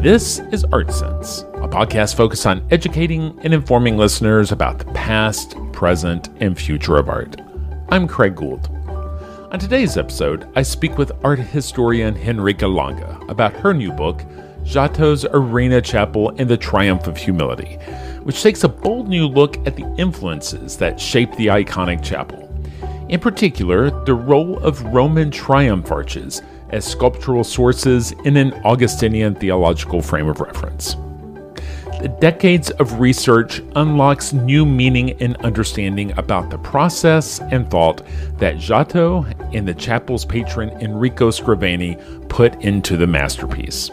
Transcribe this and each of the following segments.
This is Art Sense, a podcast focused on educating and informing listeners about the past, present, and future of art. I'm Craig Gould. On today's episode, I speak with art historian Henrike Lange about her new book, Giotto's Arena Chapel and the Triumph of Humility, which takes a bold new look at the influences that shaped the iconic chapel. In particular, the role of Roman triumph arches as sculptural sources in an Augustinian theological frame of reference. The decades of research unlocks new meaning and understanding about the process and thought that Giotto and the chapel's patron Enrico Scrovegni put into the masterpiece.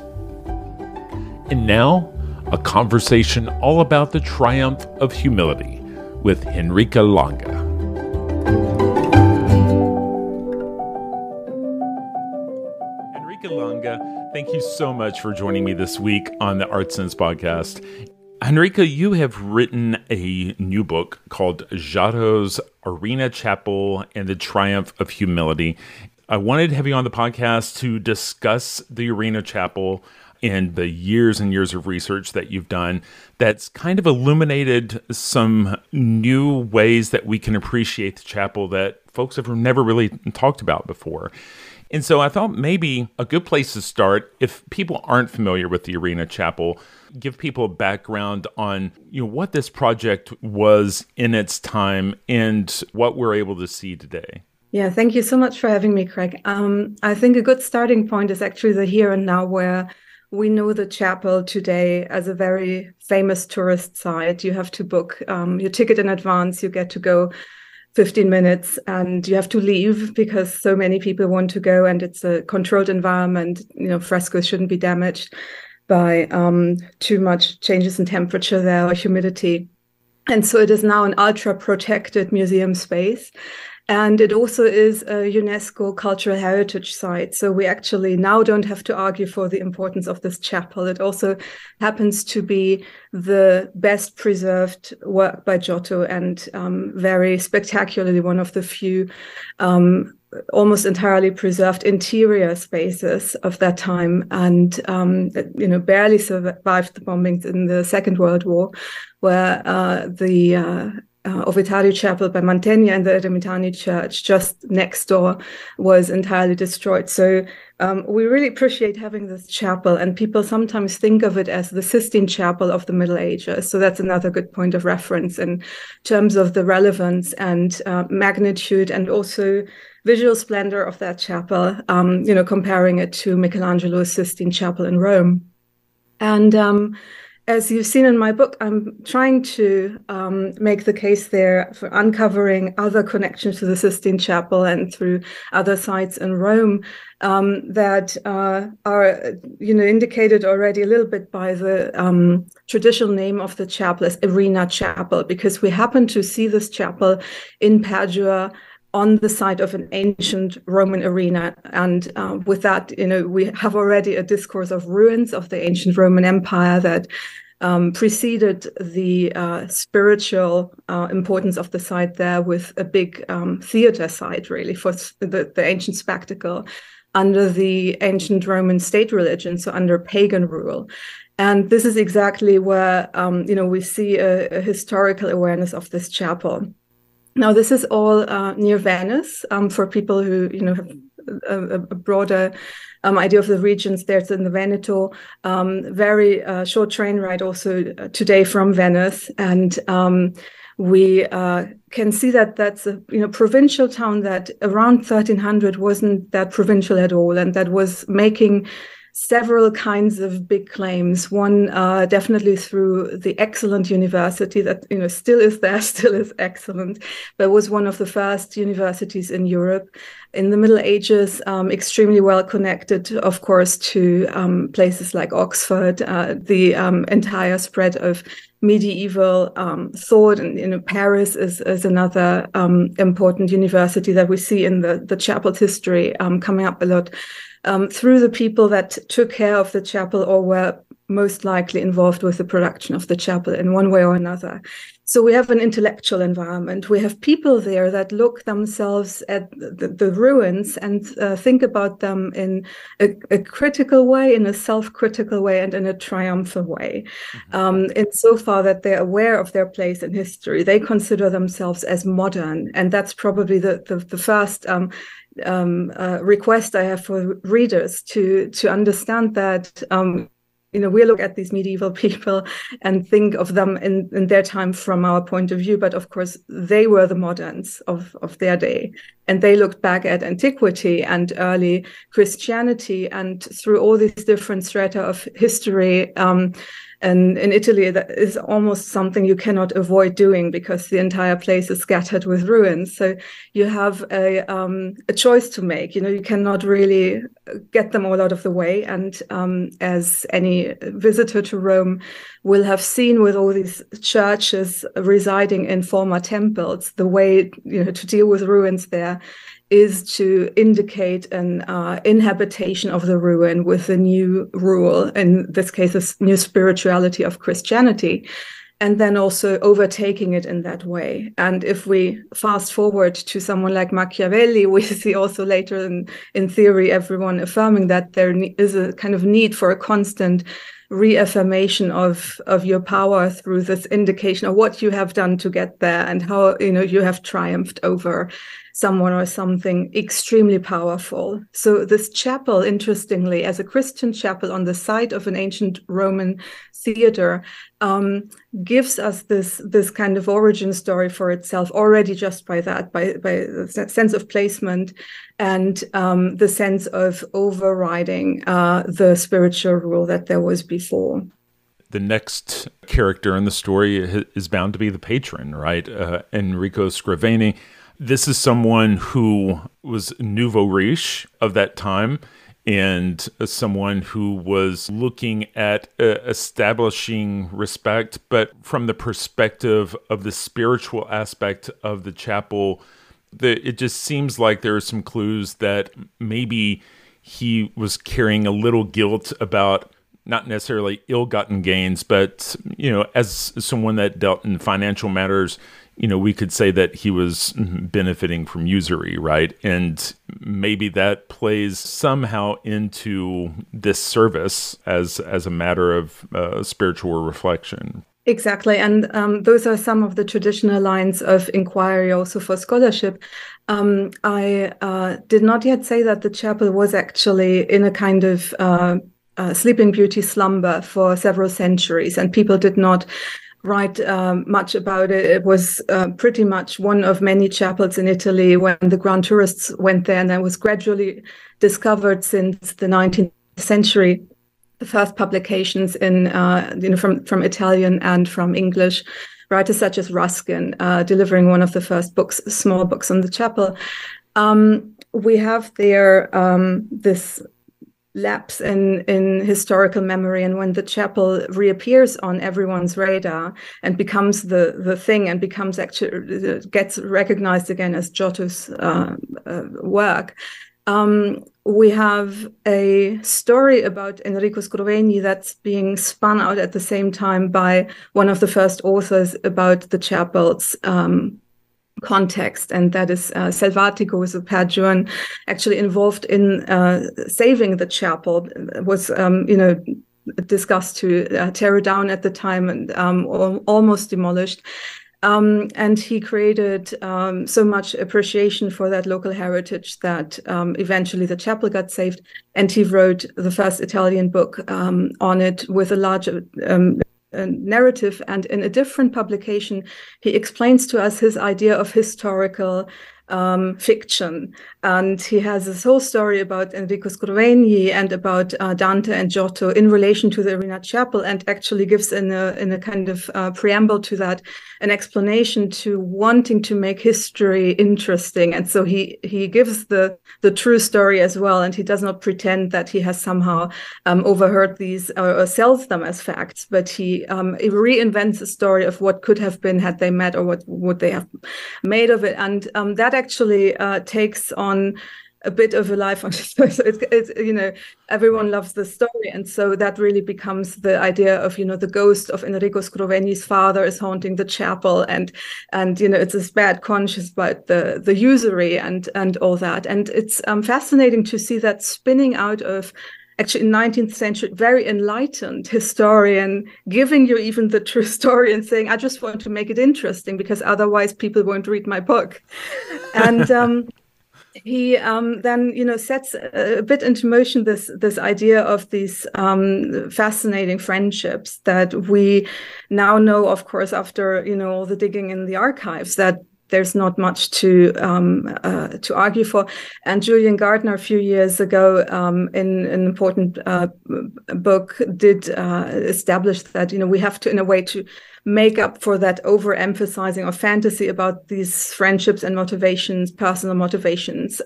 And now, a conversation all about the triumph of humility with Henrike Lange. Lange, thank you so much for joining me this week on the Art Sense podcast. Henrike, you have written a new book called Giotto's Arena Chapel and the Triumph of Humility. I wanted to have you on the podcast to discuss the Arena Chapel and the years and years of research that you've done that's kind of illuminated some new ways that we can appreciate the chapel that folks have never really talked about before. And so I thought maybe a good place to start, if people aren't familiar with the Arena Chapel, give people a background on what this project was in its time and what we're able to see today. Yeah, thank you so much for having me, Craig. I think a good starting point is actually the here and now, where we know the chapel today as a very famous tourist site. You have to book your ticket in advance. You get to go 15 minutes and you have to leave because so many people want to go, and it's a controlled environment. Frescoes shouldn't be damaged by too much changes in temperature there or humidity. And so it is now an ultra protected museum space. And it also is a UNESCO cultural heritage site. So we actually now don't have to argue for the importance of this chapel. It also happens to be the best preserved work by Giotto, and very spectacularly one of the few almost entirely preserved interior spaces of that time, and barely survived the bombings in the Second World War, where the Ovitario Chapel by Mantegna and the Ermitani Church just next door was entirely destroyed. So we really appreciate having this chapel, and people sometimes think of it as the Sistine Chapel of the Middle Ages. So that's another good point of reference in terms of the relevance and magnitude and also visual splendor of that chapel, comparing it to Michelangelo's Sistine Chapel in Rome. And as you've seen in my book, I'm trying to make the case there for uncovering other connections to the Sistine Chapel and through other sites in Rome that are, indicated already a little bit by the traditional name of the chapel as Arena Chapel, because we happen to see this chapel in Padua on the site of an ancient Roman arena. And with that, we have already a discourse of ruins of the ancient Roman Empire that preceded the spiritual importance of the site there, with a big theater site, really, for the ancient spectacle under the ancient Roman state religion, so under pagan rule. And this is exactly where, we see a historical awareness of this chapel. Now, this is all near Venice. For people who have a broader idea of the regions, there's in the Veneto, very short train ride also today from Venice, and we can see that that's a provincial town that around 1300 wasn't that provincial at all, and that was making several kinds of big claims. One, definitely through the excellent university that still is there, still is excellent, but was one of the first universities in Europe. In the Middle Ages, extremely well connected, of course, to places like Oxford, the entire spread of medieval thought, and Paris is another important university that we see in the chapel's history coming up a lot. through the people that took care of the chapel or were most likely involved with the production of the chapel in one way or another. So we have an intellectual environment. We have people there that look themselves at the ruins and think about them in a critical way, in a self-critical way, and in a triumphant way. Insofar that they're aware of their place in history, they consider themselves as modern, and that's probably the first request I have for readers to understand that. We look at these medieval people and think of them in their time from our point of view, but of course they were the moderns of their day, and they looked back at antiquity and early Christianity, and through all these different strata of history. And in Italy, that is almost something you cannot avoid doing because the entire place is scattered with ruins. So you have a choice to make. You cannot really get them all out of the way. And as any visitor to Rome will have seen with all these churches residing in former temples, the way to deal with ruins there is to indicate an inhabitation of the ruin with a new rule, in this case, a new spirituality of Christianity, and then also overtaking it in that way. And if we fast forward to someone like Machiavelli, we see also later in theory everyone affirming that there is a kind of need for a constant reaffirmation of your power through this indication of what you have done to get there and how you have triumphed over someone or something extremely powerful. So this chapel, interestingly, as a Christian chapel on the site of an ancient Roman theater, gives us this kind of origin story for itself already just by the sense of placement and the sense of overriding the spiritual rule that there was before. The next character in the story is bound to be the patron, right? Enrico Scrovegni. This is someone who was nouveau riche of that time and someone who was looking at establishing respect, but from the perspective of the spiritual aspect of the chapel. It just seems like there are some clues that maybe he was carrying a little guilt about not necessarily ill-gotten gains, but, as someone that dealt in financial matters, we could say that he was benefiting from usury, right? And maybe that plays somehow into this service as a matter of spiritual reflection. Exactly. And those are some of the traditional lines of inquiry also for scholarship. I did not yet say that the chapel was actually in a kind of Sleeping Beauty slumber for several centuries, and people did not write much about it. It was pretty much one of many chapels in Italy when the grand tourists went there, and then was gradually discovered since the 19th century. The first publications in from Italian and from English, writers such as Ruskin delivering one of the first books, small books on the chapel. We have there this lapse in historical memory, and when the chapel reappears on everyone's radar and becomes the thing and becomes actually gets recognized again as Giotto's work. We have a story about Enrico Scrovegni that's being spun out at the same time by one of the first authors about the chapel's context, and that is Selvatico, was a patron actually involved in saving the chapel. It was discussed to tear it down at the time and almost demolished. And he created so much appreciation for that local heritage that eventually the chapel got saved, and he wrote the first Italian book on it with a larger narrative. And in a different publication, he explains to us his idea of historical fiction. And he has this whole story about Enrico Scrovegni and about Dante and Giotto in relation to the Arena Chapel, and actually gives in a kind of preamble to that an explanation to wanting to make history interesting. And so he gives the true story as well, and he does not pretend that he has somehow overheard these or sells them as facts, but he reinvents a story of what could have been had they met, or what would they have made of it. And that actually takes on a bit of a life on so it's everyone loves the story, and so that really becomes the idea of the ghost of Enrico Scrovegni's father is haunting the chapel, and it's this bad conscience about the usury and all that, and it's fascinating to see that spinning out of actually 19th century very enlightened historian giving you even the true story and saying, I just want to make it interesting because otherwise people won't read my book. And he then sets a bit into motion this idea of these fascinating friendships that we now know, of course, after all the digging in the archives, that there's not much to argue for. And Julian Gardner, a few years ago, in an important book, did establish that we have to, in a way, to make up for that overemphasizing of fantasy about these friendships and motivations, personal motivations.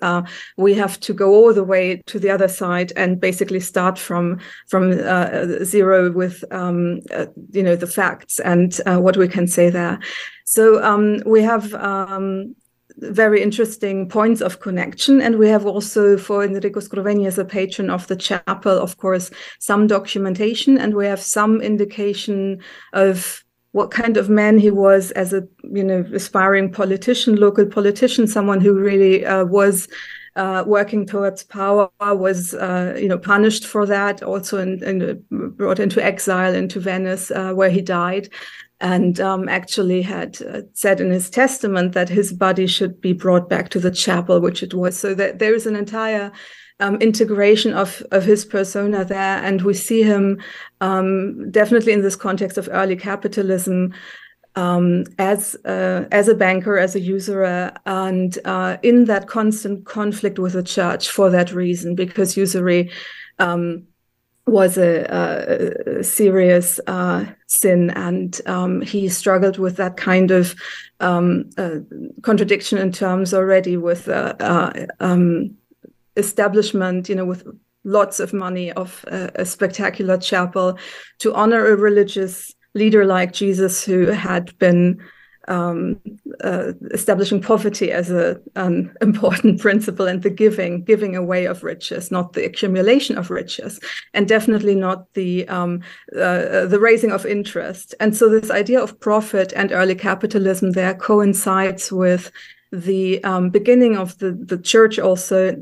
We have to go all the way to the other side and basically start from zero with the facts and what we can say there. So we have very interesting points of connection, and we have also, for Enrico Scrovegni as a patron of the chapel, of course, some documentation, and we have some indication of what kind of man he was as a aspiring politician, local politician, someone who really was working towards power, was punished for that, also and brought into exile into Venice, where he died, and actually had said in his testament that his body should be brought back to the chapel, which it was. So that there is an entire integration of his persona there, and we see him definitely in this context of early capitalism as a banker, as a usurer, and in that constant conflict with the church for that reason, because usury was a serious sin, and he struggled with that kind of contradiction in terms already with establishment, with lots of money, of a spectacular chapel to honor a religious leader like Jesus, who had been establishing poverty as an important principle, and the giving away of riches, not the accumulation of riches, and definitely not the raising of interest. And so this idea of profit and early capitalism there coincides with the beginning of the church also,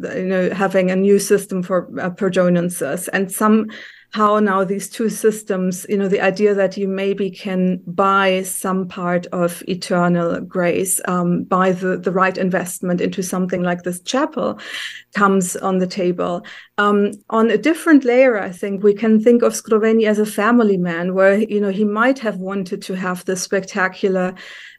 having a new system for perdonances, and somehow now these two systems, the idea that you maybe can buy some part of eternal grace by the right investment into something like this chapel comes on the table. On a different layer, I think we can think of Scrovegni as a family man, where he might have wanted to have this spectacular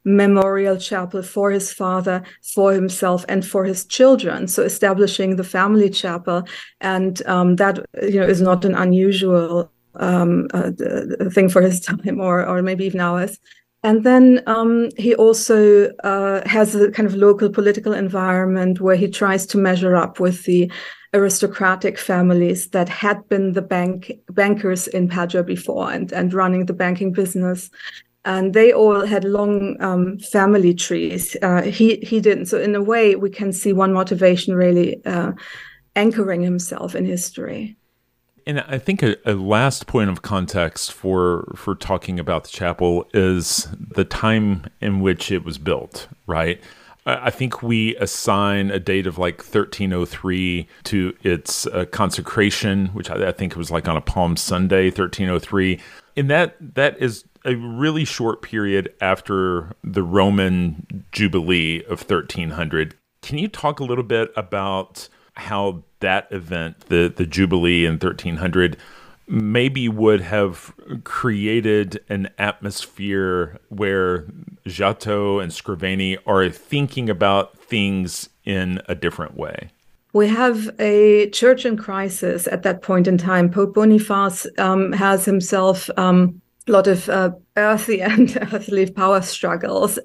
memorial chapel for his father, for himself, and for his children. So establishing the family chapel, and that is not an unusual thing for his time, or maybe even ours. And then he also has a kind of local political environment where he tries to measure up with the aristocratic families that had been the bankers in Padua before and running the banking business. And they all had long family trees. He didn't. So in a way, we can see one motivation really anchoring himself in history. And I think a last point of context for talking about the chapel is the time in which it was built, right? I think we assign a date of like 1303 to its consecration, which I think it was like on a Palm Sunday, 1303. And that is a really short period after the Roman Jubilee of 1300. Can you talk a little bit about how that event, the Jubilee in 1300, maybe would have created an atmosphere where Giotto and Scrovegni are thinking about things in a different way? We have a church in crisis at that point in time. Pope Boniface has himself a lot of earthly and earthly power struggles.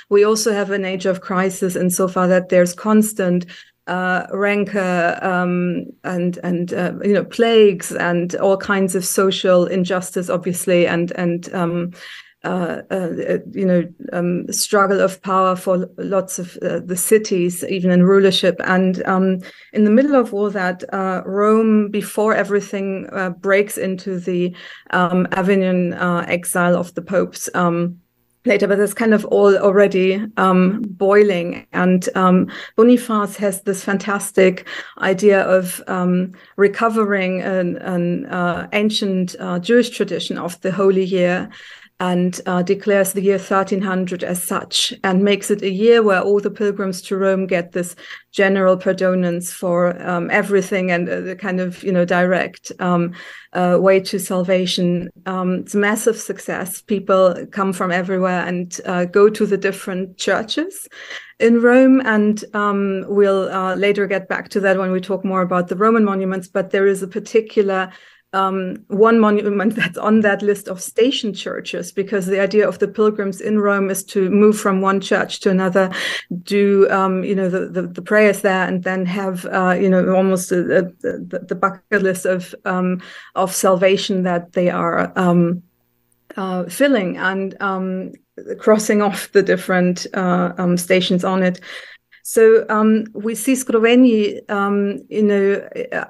We also have an age of crisis insofar that there's constant rancor and plagues and all kinds of social injustice, obviously, and struggle of power for lots of the cities, even in rulership. And in the middle of all that, Rome, before everything breaks into the Avignon exile of the popes, later, but it's kind of all already boiling. And Boniface has this fantastic idea of recovering an ancient Jewish tradition of the Holy Year, and declares the year 1300 as such, and makes it a year where all the pilgrims to Rome get this general pardonance for everything, and the kind of direct way to salvation. It's a massive success. People come from everywhere and go to the different churches in Rome, and we'll later get back to that when we talk more about the Roman monuments. But there is a particular one monument that's on that list of station churches, because the idea of the pilgrims in Rome is to move from one church to another, do the prayers there, and then have almost the bucket list of salvation that they are filling, and crossing off the different stations on it. So we see Scrovegni,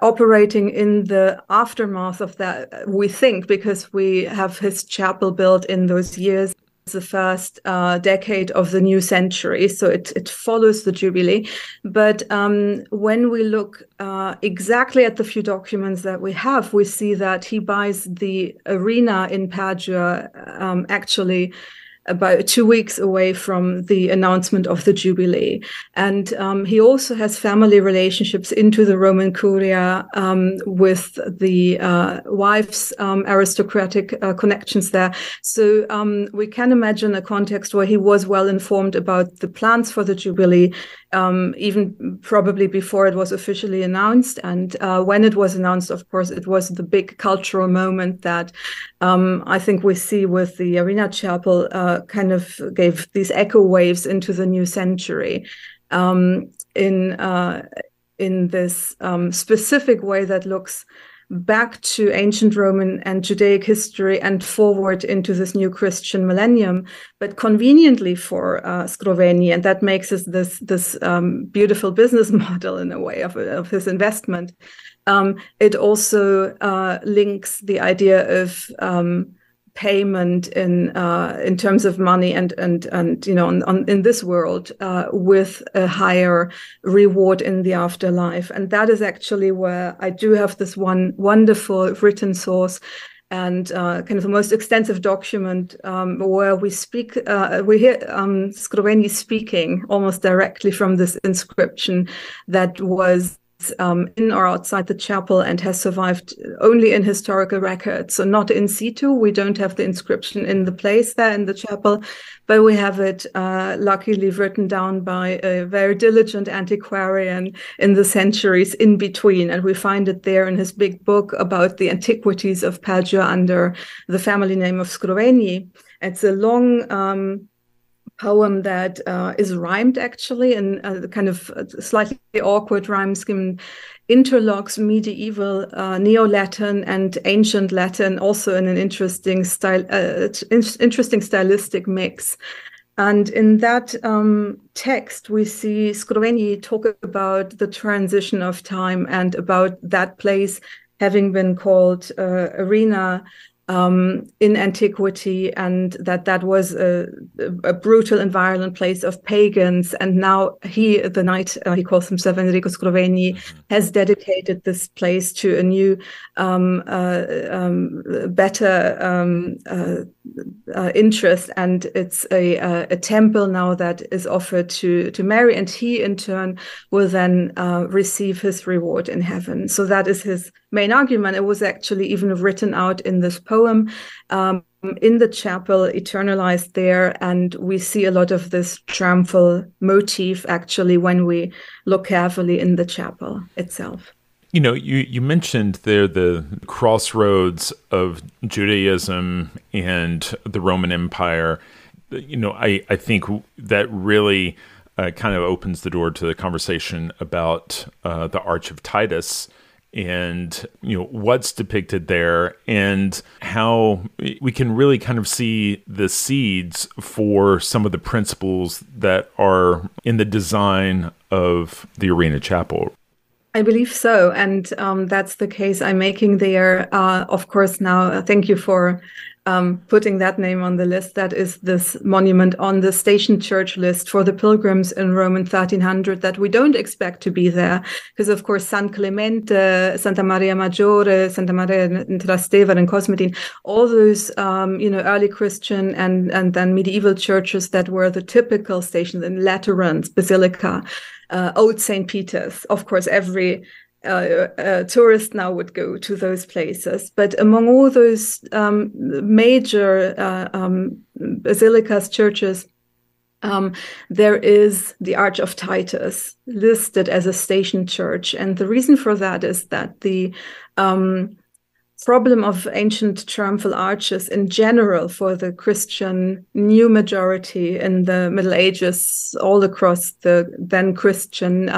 operating in the aftermath of that, we think, because we have his chapel built in those years, the first decade of the new century. So it follows the Jubilee. But when we look exactly at the few documents that we have, we see that he buys the arena in Padua actually about 2 weeks away from the announcement of the Jubilee. And he also has family relationships into the Roman Curia with the wife's aristocratic connections there. So we can imagine a context where he was well informed about the plans for the Jubilee, even probably before it was officially announced. And when it was announced, of course, it was the big cultural moment that I think we see with the Arena Chapel kind of gave these echo waves into the new century in this specific way that looks back to ancient Roman and Judaic history and forward into this new Christian millennium, but conveniently for Scrovegni, and that makes us this beautiful business model in a way of his investment. It also links the idea of payment in terms of money and in this world with a higher reward in the afterlife. And that is actually where I do have this one wonderful written source and kind of the most extensive document where we hear Scrovegni speaking almost directly from this inscription that was in or outside the chapel and has survived only in historical records. So not in situ. We don't have the inscription in the place there in the chapel, but we have it luckily written down by a very diligent antiquarian in the centuries in between. And we find it there in his big book about the antiquities of Padua under the family name of Scrovegni. It's a long poem that is rhymed actually in a kind of slightly awkward rhyme scheme, interlocks medieval Neo-Latin and ancient Latin, also in an interesting stylistic mix. And in that text, we see Scrovegni talk about the transition of time and about that place having been called Arena in antiquity, and that was a brutal and violent place of pagans. And now he calls himself Enrico Scrovegni, has dedicated this place to a new, better interest, and it's a temple now that is offered to Mary, and he in turn will then receive his reward in heaven. So that is his main argument. It was actually even written out in this poem in the chapel, eternalized there, and we see a lot of this triumphal motif actually when we look carefully in the chapel itself. You mentioned there the crossroads of Judaism and the Roman Empire. I think that really kind of opens the door to the conversation about the Arch of Titus and what's depicted there, and how we can really kind of see the seeds for some of the principles that are in the design of the Arena Chapel. I believe so, and that's the case I'm making there. Of course, now thank you for putting that name on the list. That is this monument on the Station Church list for the pilgrims in Rome in 1300 that we don't expect to be there, because of course San Clemente, Santa Maria Maggiore, Santa Maria in Trastevere and Cosmedin, all those early Christian and then medieval churches that were the typical stations in Laterans, Basilica, Old St. Peter's. Of course, every tourist now would go to those places. But among all those major basilicas, churches, there is the Arch of Titus listed as a station church. And the reason for that is that the problem of ancient triumphal arches in general for the Christian new majority in the Middle Ages all across the then Christian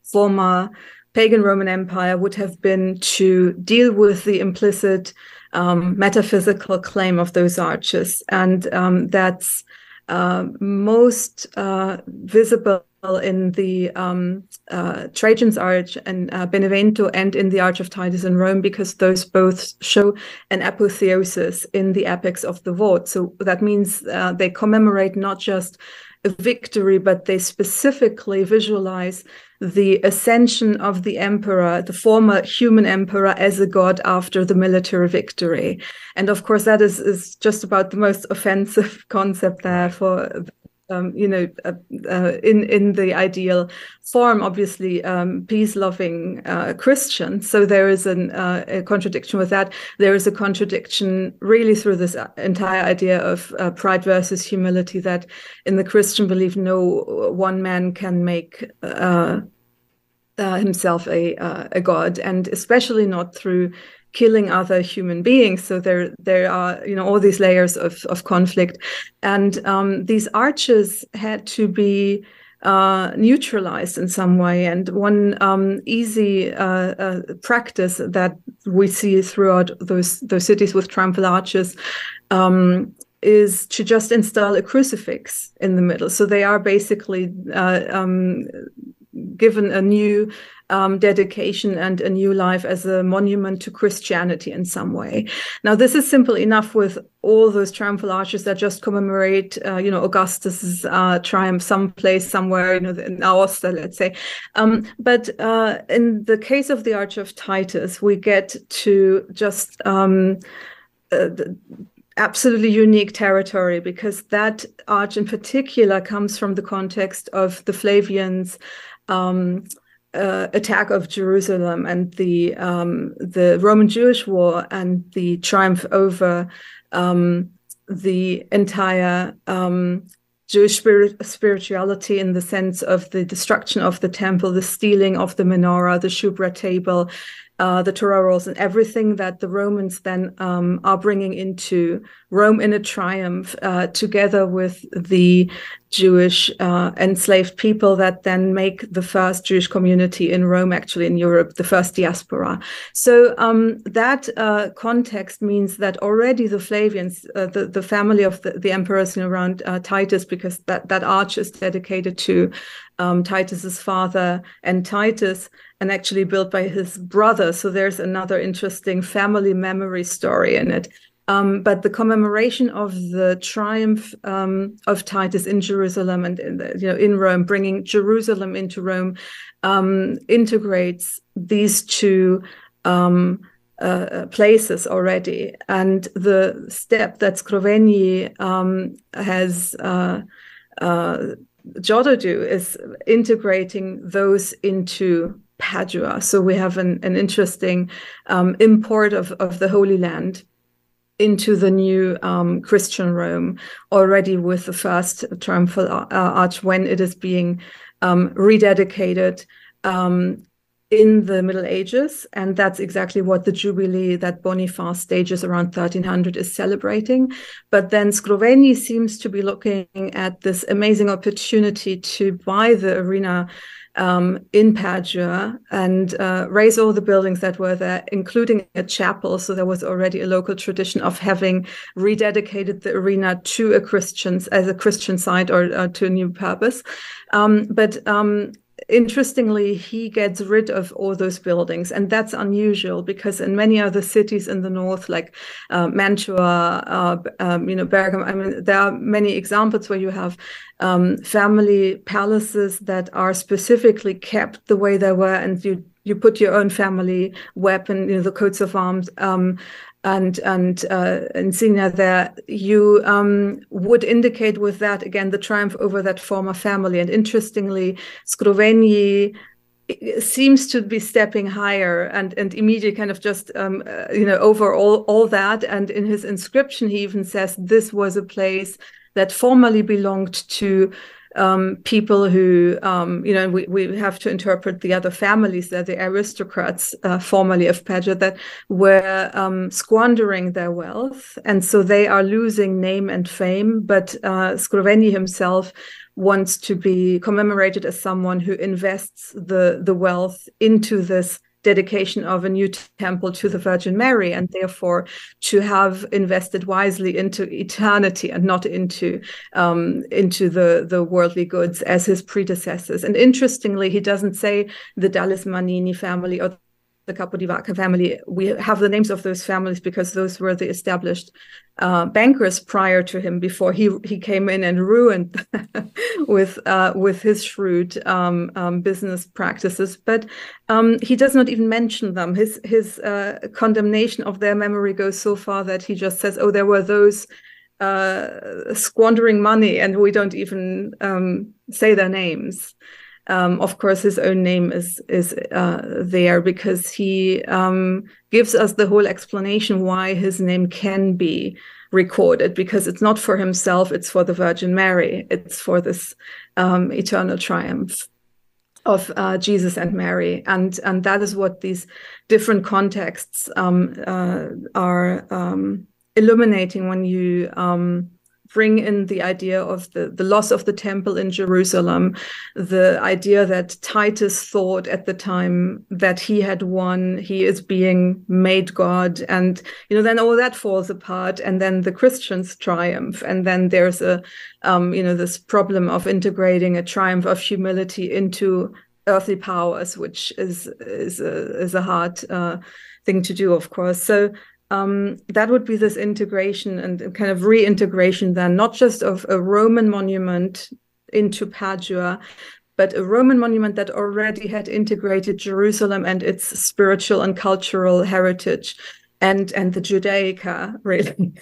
former pagan Roman Empire would have been to deal with the implicit metaphysical claim of those arches. And that's most visible in the Trajan's Arch and Benevento, and in the Arch of Titus in Rome, because those both show an apotheosis in the apex of the vault. So that means they commemorate not just a victory, but they specifically visualize the ascension of the emperor, the former human emperor, as a god after the military victory. And of course, that is just about the most offensive concept there for in the ideal form, obviously, peace-loving Christian. So there is a contradiction with that. There is a contradiction really through this entire idea of pride versus humility, that in the Christian belief, no one man can make himself a god, and especially not through killing other human beings. So there are all these layers of conflict, and these arches had to be neutralized in some way. And one easy practice that we see throughout those cities with triumphal arches is to just install a crucifix in the middle. So they are basically given a new dedication and a new life as a monument to Christianity in some way. Now, this is simple enough with all those triumphal arches that just commemorate, Augustus's triumph someplace, somewhere, in Aosta, let's say. But in the case of the Arch of Titus, we get to just absolutely unique territory, because that arch in particular comes from the context of the Flavians' attack of Jerusalem and the Roman-Jewish War and the triumph over the entire Jewish spirituality, in the sense of the destruction of the temple, the stealing of the menorah, the shewbread table, the Torah rolls, and everything that the Romans then are bringing into Rome in a triumph, together with the Jewish enslaved people that then make the first Jewish community in Rome, actually in Europe, the first diaspora. So that context means that already the Flavians, the family of the emperors around Titus, because that arch is dedicated to Titus's father and Titus, and actually built by his brother. So there's another interesting family memory story in it. But the commemoration of the triumph of Titus in Jerusalem and in Rome, bringing Jerusalem into Rome, integrates these two places already. And the step that Scrovegni has Giotto do is integrating those into Padua. So we have an interesting import of the Holy Land into the new Christian Rome, already with the first triumphal arch when it is being rededicated in the Middle Ages, and that's exactly what the Jubilee that Boniface stages around 1300 is celebrating. But then Scrovegni seems to be looking at this amazing opportunity to buy the arena in Padua and raise all the buildings that were there, including a chapel. So there was already a local tradition of having rededicated the arena to a Christian site or to a new purpose. But interestingly, he gets rid of all those buildings, and that's unusual because in many other cities in the north, like Mantua, Bergamo, I mean, there are many examples where you have family palaces that are specifically kept the way they were, and you put your own family weapon, the coats of arms, and insignia there, you would indicate with that, again, the triumph over that former family. And interestingly, Scrovegni seems to be stepping higher and immediately kind of just, over all that. And in his inscription, he even says this was a place that formerly belonged to people who, we have to interpret the other families, they're the aristocrats formerly of Padua that were squandering their wealth. And so they are losing name and fame. But Scrovegni himself wants to be commemorated as someone who invests the wealth into this dedication of a new temple to the Virgin Mary, and therefore to have invested wisely into eternity and not into the worldly goods as his predecessors. And interestingly, he doesn't say the Dallas-Manini family or the Capodivaca family. We have the names of those families because those were the established bankers prior to him, before he came in and ruined with his shrewd business practices. But he does not even mention them. His condemnation of their memory goes so far that he just says, "Oh, there were those squandering money," and we don't even say their names. Of course, his own name is there because he gives us the whole explanation why his name can be recorded, because it's not for himself, it's for the Virgin Mary. It's for this eternal triumph of Jesus and Mary. And that is what these different contexts are illuminating when you bring in the idea of the loss of the temple in Jerusalem, the idea that Titus thought at the time that he had won, he is being made God, and then all that falls apart, and then the Christians triumph, and then there's this problem of integrating a triumph of humility into earthly powers, which is a hard thing to do, of course. So that would be this integration and kind of reintegration then, not just of a Roman monument into Padua, but a Roman monument that already had integrated Jerusalem and its spiritual and cultural heritage and the Judaica, really,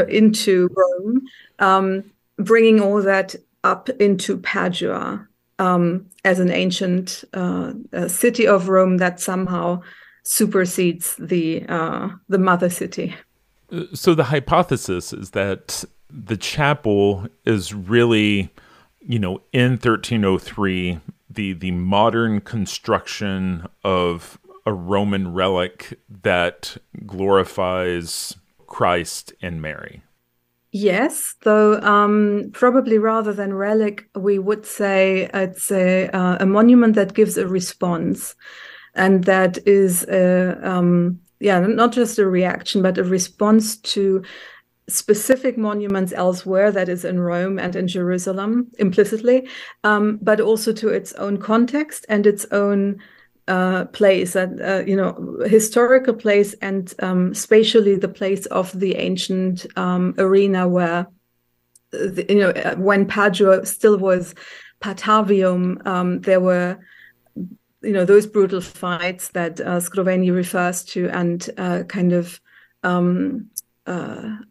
into Rome, bringing all that up into Padua as an ancient city of Rome that somehow supersedes the mother city. So the hypothesis is that the chapel is really, in 1303, the modern construction of a Roman relic that glorifies Christ and Mary. Yes, though probably rather than relic, we would say it's a monument that gives a response. And that is, not just a reaction, but a response to specific monuments elsewhere, that is in Rome and in Jerusalem, implicitly, but also to its own context and its own place, and historical place, and spatially the place of the ancient arena where, when Padua still was Patavium, there were those brutal fights that Scrovegni refers to, and kind of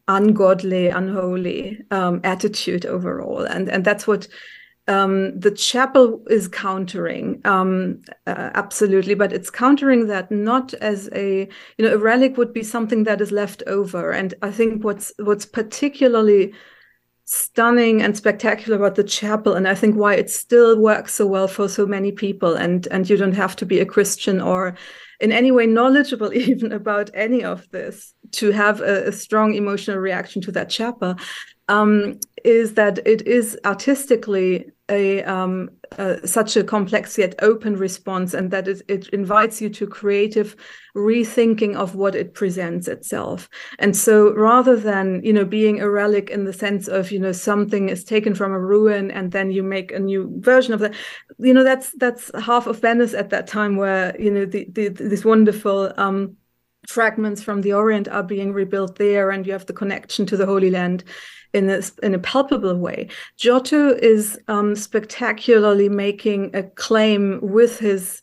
ungodly, unholy attitude overall. And that's what the chapel is countering, absolutely. But it's countering that not as a relic would be something that is left over. And I think what's particularly stunning and spectacular about the chapel, and I think why it still works so well for so many people, and you don't have to be a Christian or in any way knowledgeable even about any of this to have a strong emotional reaction to that chapel, is that it is artistically such a complex yet open response, and that it invites you to creative rethinking of what it presents itself. And so rather than, being a relic in the sense of, something is taken from a ruin and then you make a new version of that, that's half of Venice at that time, where, these wonderful fragments from the Orient are being rebuilt there, and you have the connection to the Holy Land in a palpable way. Giotto is spectacularly making a claim with his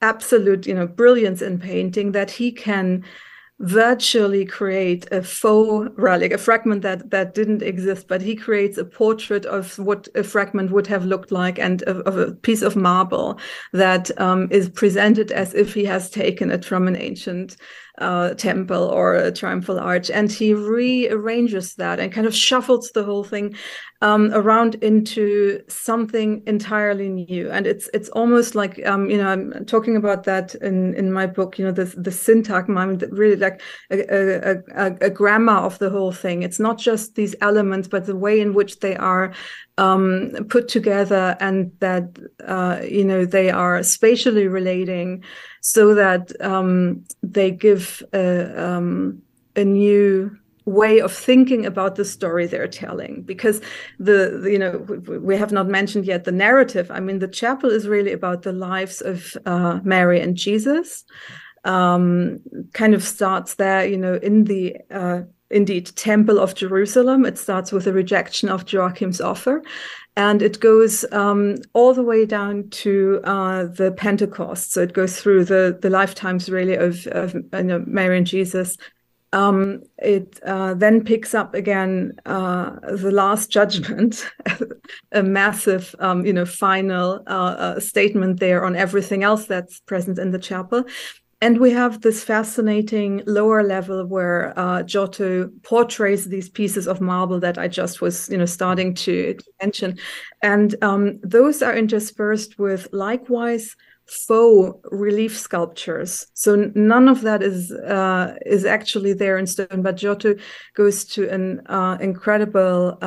absolute, brilliance in painting, that he can virtually create a faux relic, a fragment that didn't exist, but he creates a portrait of what a fragment would have looked like, and of a piece of marble that is presented as if he has taken it from an ancient temple or a triumphal arch, and he rearranges that and kind of shuffles the whole thing around into something entirely new. And it's almost like I'm talking about that in my book, the syntagma, really like a grammar of the whole thing. It's not just these elements, but the way in which they are put together, and that they are spatially relating, so that they give a new way of thinking about the story they're telling. Because we have not mentioned yet the narrative. I mean, the chapel is really about the lives of Mary and Jesus. Kind of starts there, in the indeed Temple of Jerusalem. It starts with the rejection of Joachim's offer, and it goes all the way down to the Pentecost. So it goes through the lifetimes really of Mary and Jesus. It then picks up again the Last Judgment, a massive, final statement there on everything else that's present in the chapel. And we have this fascinating lower level where Giotto portrays these pieces of marble that I just was, starting to mention. And those are interspersed with likewise faux relief sculptures. So none of that is actually there in stone, but Giotto goes to an incredible,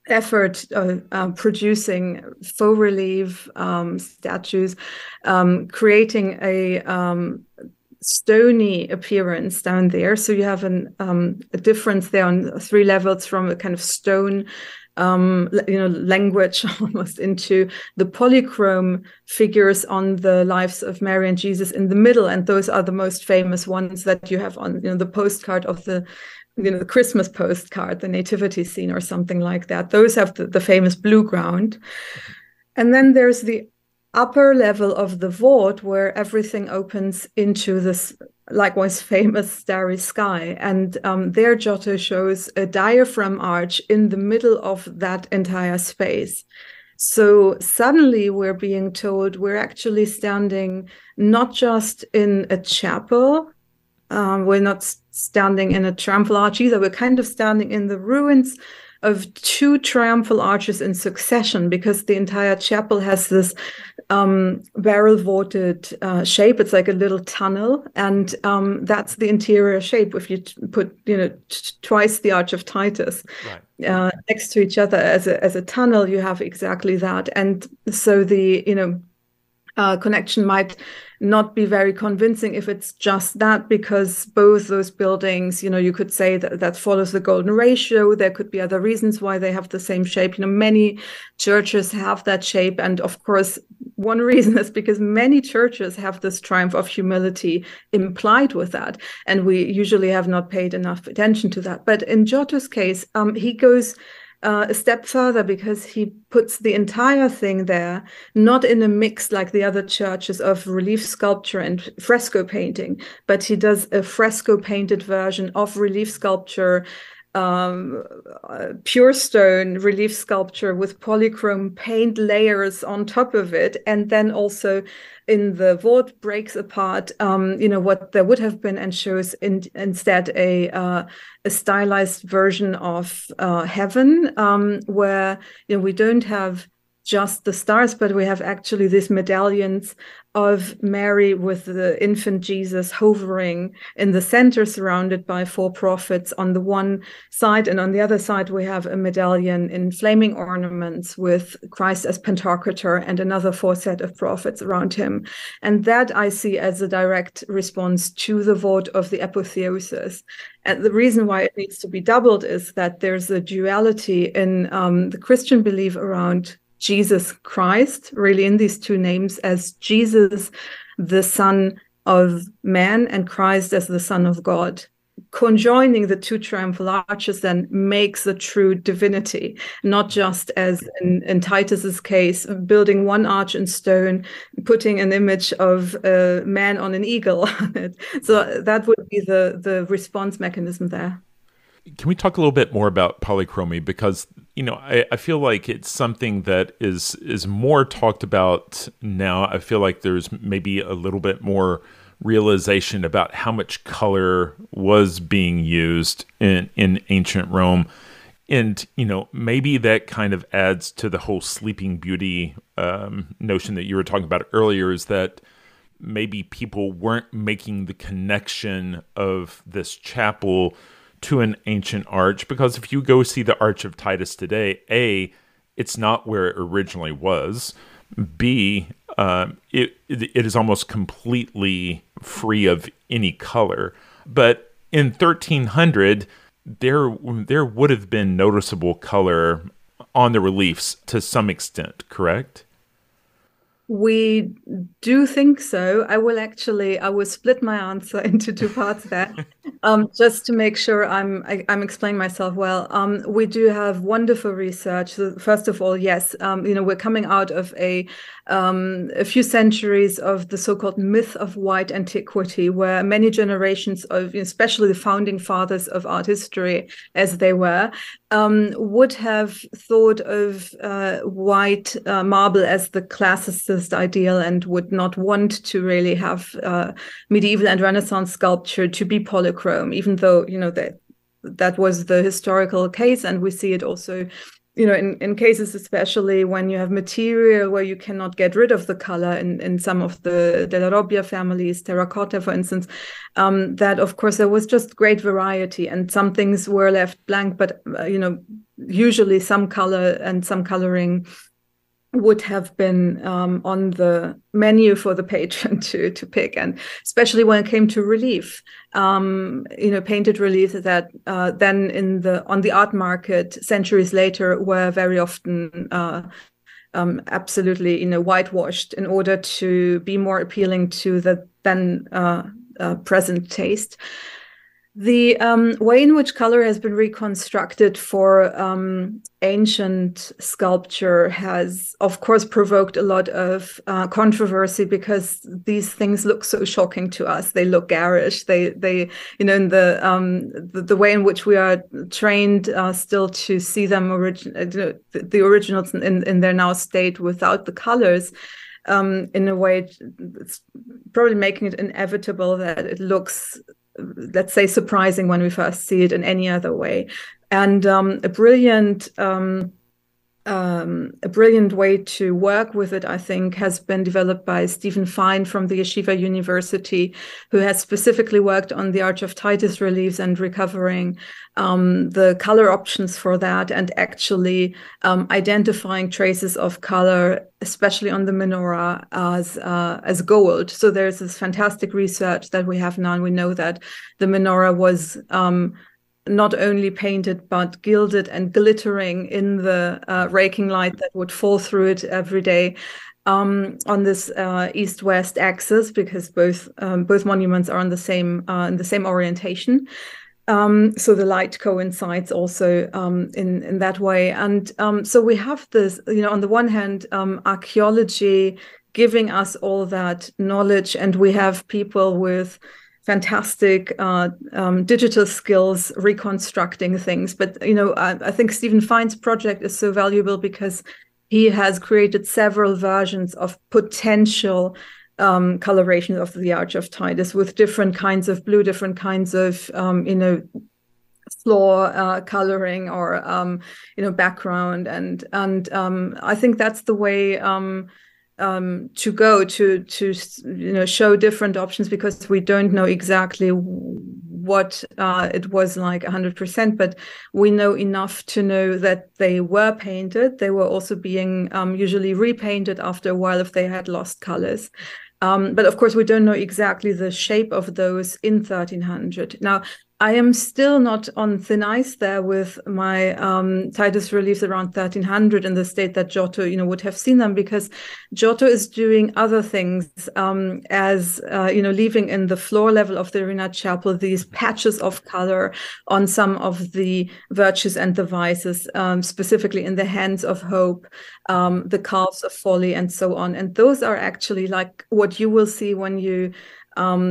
effort producing faux relief statues, creating a stony appearance down there. So you have a difference there on 3 levels, from a kind of stone language almost into the polychrome figures on the lives of Mary and Jesus in the middle. And those are the most famous ones that you have on the postcard of the the Christmas postcard, the nativity scene or something like that. Those have the famous blue ground. And then there's the upper level of the vault, where everything opens into this likewise famous starry sky. And there Giotto shows a diaphragm arch in the middle of that entire space. So suddenly we're being told we're actually standing not just in a chapel, we're not standing in a triumphal arch either. We're kind of standing in the ruins of 2 triumphal arches in succession, because the entire chapel has this barrel vaulted shape. It's like a little tunnel, and that's the interior shape. If you put twice the Arch of Titus next to each other as a tunnel, you have exactly that. And so the connection might not be very convincing if it's just that, because both those buildings, you could say that follows the golden ratio. There could be other reasons why they have the same shape. Many churches have that shape. And of course, one reason is because many churches have this triumph of humility implied with that. And we usually have not paid enough attention to that. But in Giotto's case, he goes a step further, because he puts the entire thing there, not in a mix like the other churches of relief sculpture and fresco painting, but he does a fresco painted version of relief sculpture pure stone relief sculpture with polychrome paint layers on top of it, and then also in the vault breaks apart what there would have been and shows instead a stylized version of heaven, where we don't have just the stars, but we have actually these medallions of Mary with the infant Jesus hovering in the center, surrounded by 4 prophets on the one side. And on the other side, we have a medallion in flaming ornaments with Christ as Pantocrator and another 4 set of prophets around him. And that I see as a direct response to the vote of the apotheosis. And the reason why it needs to be doubled is that there's a duality in the Christian belief around Jesus Christ, really in these 2 names, as Jesus, the Son of Man, and Christ as the Son of God. Conjoining the 2 triumphal arches then makes a true divinity, not just as in Titus's case, building 1 arch in stone, putting an image of a man on an eagle on it. So that would be the response mechanism there. Can we talk a little bit more about polychromy? Because, I feel like it's something that is more talked about now. I feel like there's maybe a little bit more realization about how much color was being used in ancient Rome. And, maybe that kind of adds to the whole Sleeping Beauty notion that you were talking about earlier, is that maybe people weren't making the connection of this chapel to an ancient arch, because if you go see the Arch of Titus today, A, it's not where it originally was. B, it is almost completely free of any color. But in 1300, there would have been noticeable color on the reliefs to some extent, correct? We do think so. I will split my answer into 2 parts there, just to make sure I'm explaining myself well. We do have wonderful research. So first of all, yes, we're coming out of a few centuries of the so-called myth of white antiquity, where many generations of, especially the founding fathers of art history, as they were, would have thought of white marble as the classicist ideal, and would not want to really have medieval and Renaissance sculpture to be polychrome, even though that was the historical case. And we see it also in cases, especially when you have material where you cannot get rid of the color in some of the Della Robbia families, terracotta, for instance, that of course there was just great variety, and some things were left blank, but usually some color and some coloring would have been on the menu for the patron to pick. And especially when it came to relief, painted relief that then on the art market centuries later were very often absolutely whitewashed in order to be more appealing to the then present taste. The way in which color has been reconstructed for ancient sculpture has, of course, provoked a lot of controversy, because these things look so shocking to us. They look garish. They in the way in which we are trained still to see them the originals in their now state without the colors. In a way, it's probably making it inevitable that it looks, let's say, surprising when we first see it in any other way. And a brilliant way to work with it, I think, has been developed by Stephen Fine from the Yeshiva University, who has specifically worked on the Arch of Titus reliefs and recovering the color options for that, and actually identifying traces of color, especially on the menorah, as gold. So there's this fantastic research that we have now, and we know that the menorah was not only painted, but gilded and glittering in the raking light that would fall through it every day on this east-west axis, because both monuments are on the same in the same orientation. So the light coincides also in that way. And so we have this, on the one hand, archaeology giving us all that knowledge, and we have people with fantastic digital skills reconstructing things. But, I think Stephen Fine's project is so valuable because he has created several versions of potential coloration of the Arch of Titus with different kinds of blue, different kinds of, floor coloring or, background. And I think that's the way to go to show different options, because we don't know exactly what it was like 100%, but we know enough to know that they were painted. They were also being usually repainted after a while if they had lost colors. But of course, we don't know exactly the shape of those in 1300. Now, I am still not on thin ice there with my Titus reliefs around 1300 in the state that Giotto, would have seen them, because Giotto is doing other things as, leaving in the floor level of the Arena Chapel these patches of color on some of the virtues and the vices, specifically in the hands of hope, the calves of folly, and so on. And those are actually like what you will see when you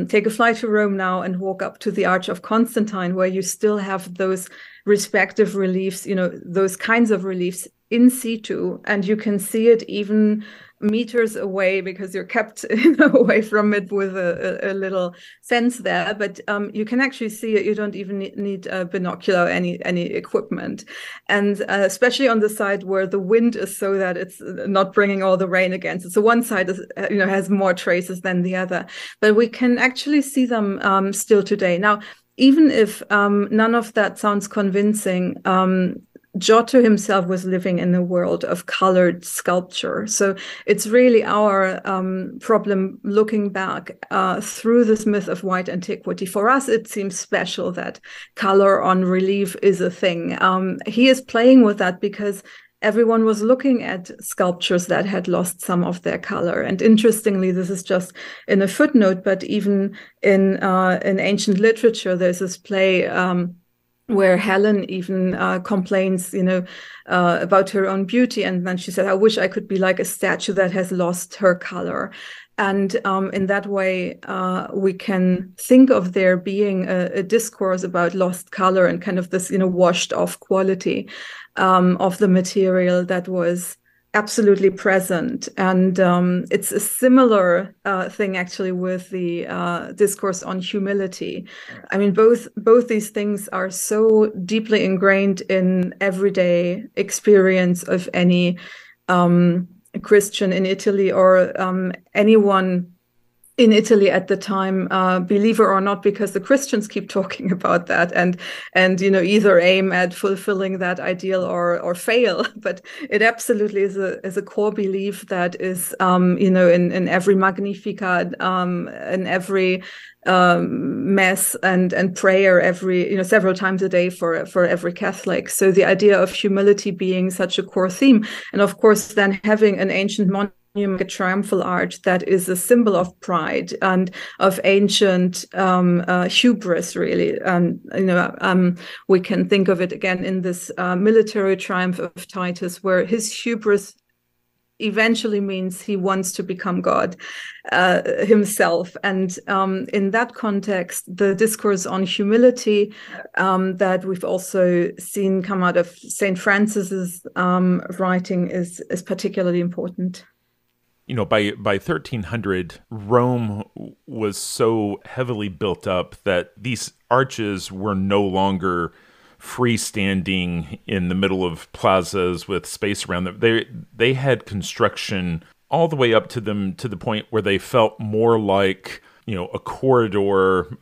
take a flight to Rome now and walk up to the Arch of Constantine, where you still have those respective reliefs, those kinds of reliefs in situ, and you can see it even meters away because you're kept away from it with a little fence there. But you can actually see it. You don't even need a binocular or any equipment. And especially on the side where the wind is so that it's not bringing all the rain against it. So one side is, has more traces than the other. But we can actually see them still today. Now, even if none of that sounds convincing, Giotto himself was living in a world of colored sculpture. So it's really our problem looking back through this myth of white antiquity. For us, it seems special that color on relief is a thing. He is playing with that because everyone was looking at sculptures that had lost some of their color. And interestingly, this is just in a footnote, but even in ancient literature, there's this play where Helen even complains, about her own beauty. And then she said, I wish I could be like a statue that has lost her color. And in that way, we can think of there being a discourse about lost color and kind of this, washed off quality of the material that was absolutely present. And it's a similar thing actually with the discourse on humility. I mean, both these things are so deeply ingrained in everyday experience of any Christian in Italy or anyone in Italy at the time, believer or not, because the Christians keep talking about that and either aim at fulfilling that ideal or fail. But it absolutely is a core belief that is in every Magnificat, in every mass and prayer every several times a day for every Catholic. So the idea of humility being such a core theme, and of course then having an ancient monument, a triumphal arch that is a symbol of pride and of ancient hubris, really. We can think of it again in this military triumph of Titus, where his hubris eventually means he wants to become God himself. And in that context, the discourse on humility that we've also seen come out of St. Francis's writing is particularly important. By 1300, Rome was so heavily built up that these arches were no longer freestanding in the middle of plazas with space around them. They had construction all the way up to them to the point where they felt more like a corridor,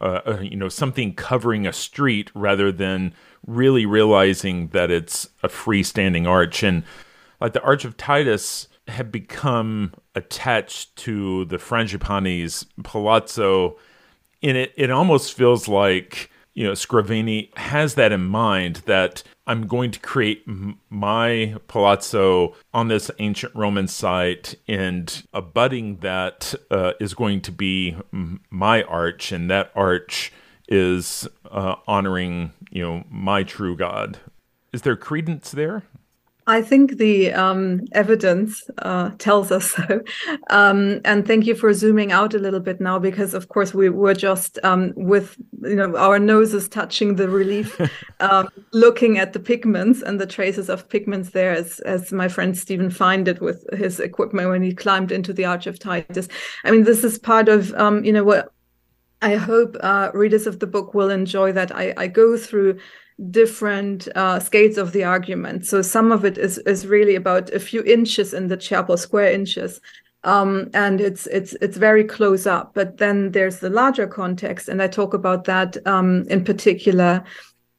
something covering a street, rather than really realizing that it's a freestanding arch. And like the Arch of Titus had become attached to the Frangipane's palazzo, and it almost feels like Scrovegni has that in mind, that I'm going to create my palazzo on this ancient Roman site, and abutting that is going to be my arch, and that arch is honoring my true God. Is there credence there? I think the evidence tells us so. And thank you for zooming out a little bit now, because of course we were just with our noses touching the relief, looking at the pigments and the traces of pigments there, as my friend Stephen Fine did with his equipment when he climbed into the Arch of Titus. I mean, this is part of what I hope readers of the book will enjoy, that I go through different scales of the argument. So some of it is really about a few inches in the chapel, square inches, and it's very close up. But then there's the larger context, and I talk about that in particular,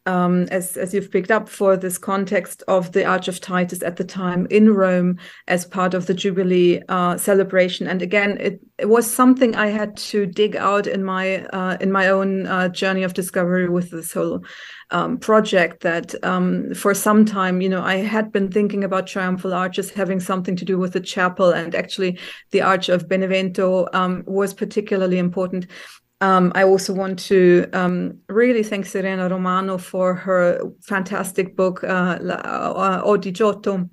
as you've picked up, for this context of the Arch of Titus at the time in Rome as part of the Jubilee celebration. And again, it was something I had to dig out in my own journey of discovery with this whole project, that for some time, I had been thinking about triumphal arches having something to do with the chapel, and actually the Arch of Benevento was particularly important. I also want to really thank Serena Romano for her fantastic book, O di Giotto,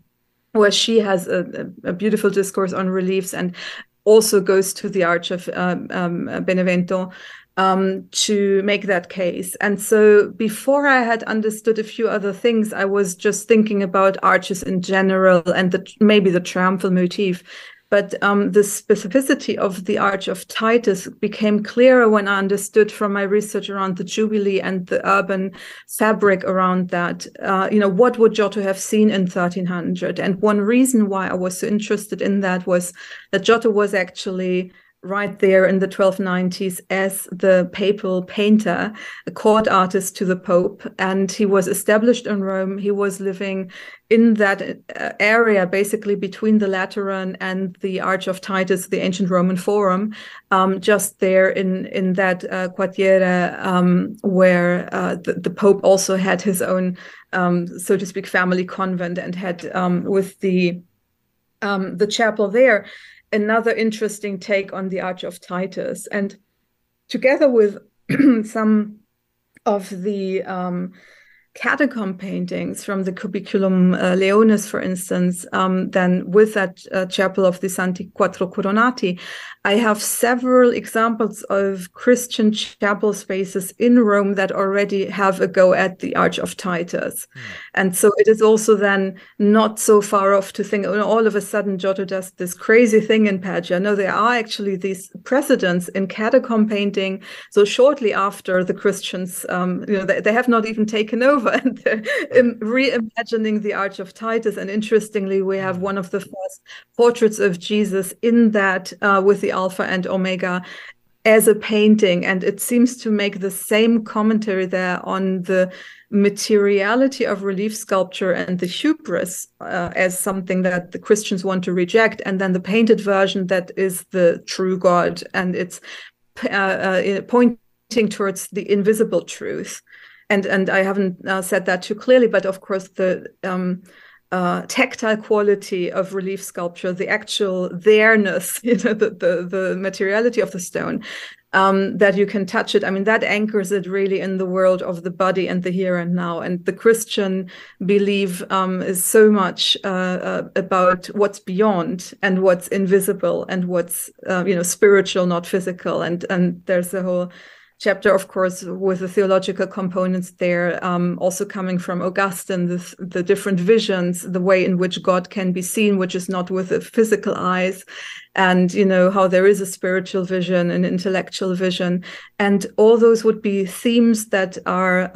where she has a beautiful discourse on reliefs, and also goes to the Arch of Benevento to make that case. And so before I had understood a few other things, I was just thinking about arches in general and maybe the triumphal motif. But the specificity of the Arch of Titus became clearer when I understood from my research around the Jubilee and the urban fabric around that, what would Giotto have seen in 1300? And one reason why I was so interested in that was that Giotto was actually right there in the 1290s as the papal painter, a court artist to the Pope, and he was established in Rome. He was living in that area, basically between the Lateran and the Arch of Titus, the ancient Roman Forum, just there in that quartiere where the Pope also had his own, so to speak, family convent, and had with the chapel there, another interesting take on the Arch of Titus. And together with some of the catacomb paintings from the Cubiculum Leonis, for instance, then with that chapel of the Santi Quattro Coronati, I have several examples of Christian chapel spaces in Rome that already have a go at the Arch of Titus. And so it is also then not so far off to think, all of a sudden Giotto does this crazy thing in Padua. No, there are actually these precedents in catacomb painting. So shortly after the Christians, they have not even taken over, and they're reimagining the Arch of Titus. And interestingly, we have one of the first portraits of Jesus in that with the Alpha and Omega as a painting. And it seems to make the same commentary there on the materiality of relief sculpture and the hubris as something that the Christians want to reject, and then the painted version that is the true God, and it's pointing towards the invisible truth. And I haven't said that too clearly, but of course the tactile quality of relief sculpture, the actual there-ness, the materiality of the stone, that you can touch it. I mean, that anchors it really in the world of the body and the here and now. And the Christian belief is so much about what's beyond and what's invisible and what's spiritual, not physical. And there's a whole chapter, of course, with the theological components there, also coming from Augustine, the different visions, the way in which God can be seen, which is not with the physical eyes, and how there is a spiritual vision, an intellectual vision, and all those would be themes that are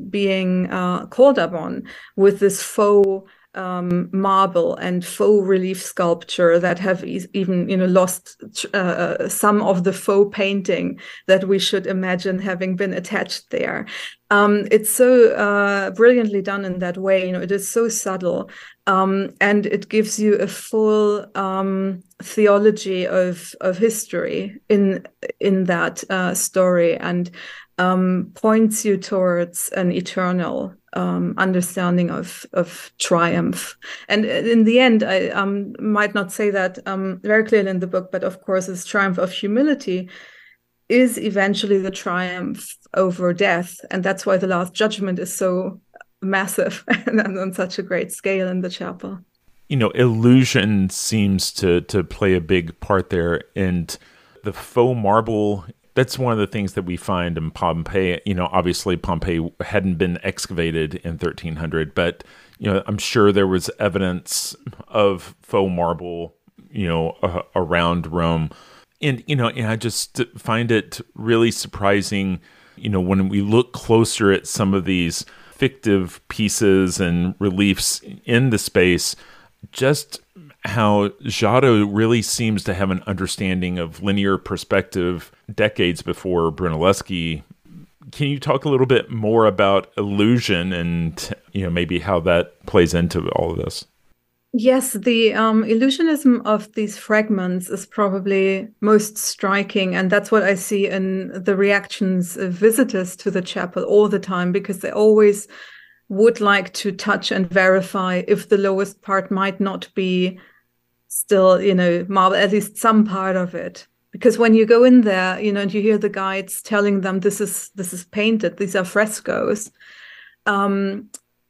being called upon with this faux marble and faux relief sculpture that have even lost some of the faux painting that we should imagine having been attached there. It's so brilliantly done in that way. It is so subtle, and it gives you a full theology of history in that story, and points you towards an eternal understanding of triumph. And in the end, I might not say that very clearly in the book, but of course this triumph of humility is eventually the triumph over death. And that's why the Last Judgment is so massive and on such a great scale in the chapel. Illusion seems to play a big part there, and the faux marble. That's one of the things that we find in Pompeii. Obviously Pompeii hadn't been excavated in 1300, but I'm sure there was evidence of faux marble, around Rome. And, I just find it really surprising, when we look closer at some of these fictive pieces and reliefs in the space, just how Giotto really seems to have an understanding of linear perspective decades before Brunelleschi. Can you talk a little bit more about illusion and, maybe how that plays into all of this? Yes, the illusionism of these fragments is probably most striking. And that's what I see in the reactions of visitors to the chapel all the time, because they always would like to touch and verify if the lowest part might not be still, marble, at least some part of it. Because when you go in there, and you hear the guides telling them this is painted, these are frescoes,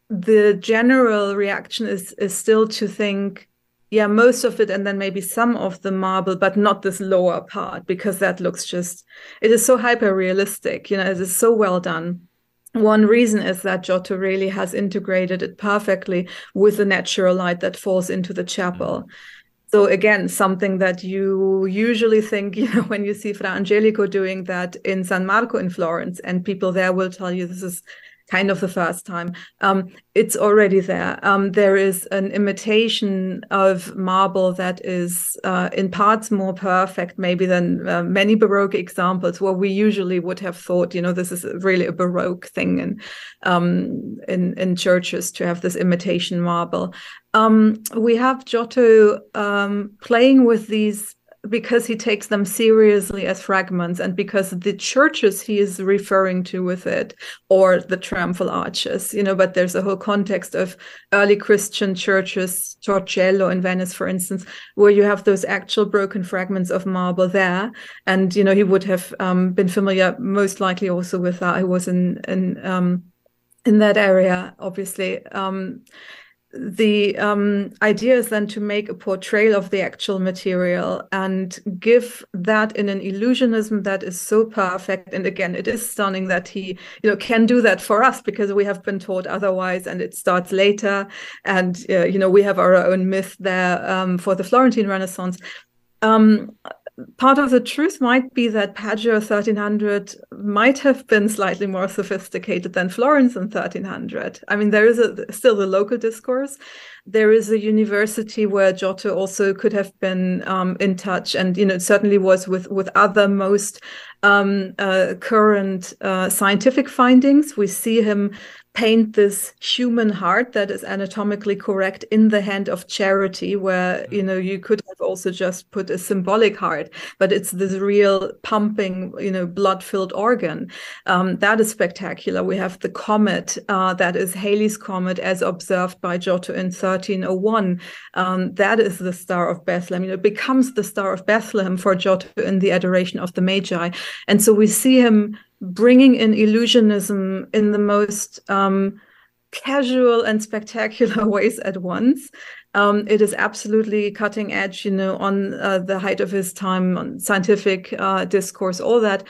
the general reaction is still to think, yeah, most of it, and then maybe some of the marble, but not this lower part, because that looks it is so hyper realistic, it is so well done. One reason is that Giotto really has integrated it perfectly with the natural light that falls into the chapel. So again, something that you usually think, when you see Fra Angelico doing that in San Marco in Florence, and people there will tell you this is kind of the first time. It's already there. There is an imitation of marble that is in parts more perfect maybe than many Baroque examples, where we usually would have thought, this is really a Baroque thing in churches to have this imitation marble. We have Giotto playing with these because he takes them seriously as fragments, and because the churches he is referring to with it, or the triumphal arches, but there's a whole context of early Christian churches, Torcello in Venice, for instance, where you have those actual broken fragments of marble there. And, he would have been familiar, most likely also with that. I was in that area, obviously. The idea is then to make a portrayal of the actual material and give that in an illusionism that is so perfect. And again, it is stunning that he, can do that for us, because we have been taught otherwise, and it starts later. And, we have our own myth there for the Florentine Renaissance. Part of the truth might be that Padua 1300 might have been slightly more sophisticated than Florence in 1300. I mean, there is still the local discourse. There is a university where Giotto also could have been in touch, and it certainly was with other most current scientific findings. We see him paint this human heart that is anatomically correct in the hand of Charity, where you could have also just put a symbolic heart, but it's this real pumping, blood-filled organ. That is spectacular. We have the comet that is Halley's comet as observed by Giotto in 1301. That is the Star of Bethlehem. It becomes the Star of Bethlehem for Giotto in the Adoration of the Magi. And so we see him bringing in illusionism in the most casual and spectacular ways at once. It is absolutely cutting edge, on the height of his time, on scientific discourse, all that.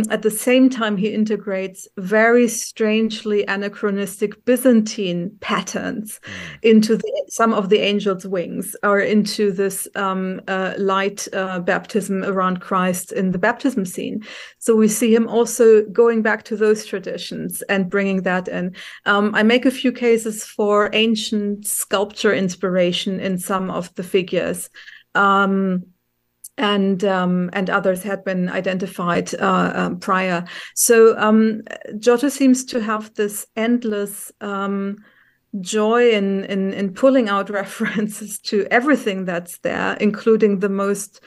At the same time, he integrates very strangely anachronistic Byzantine patterns into some of the angels' wings, or into this light baptism around Christ in the baptism scene. So we see him also going back to those traditions and bringing that in. I make a few cases for ancient sculpture inspiration in some of the figures. And others had been identified prior. So Giotto seems to have this endless joy in pulling out references to everything that's there, including the most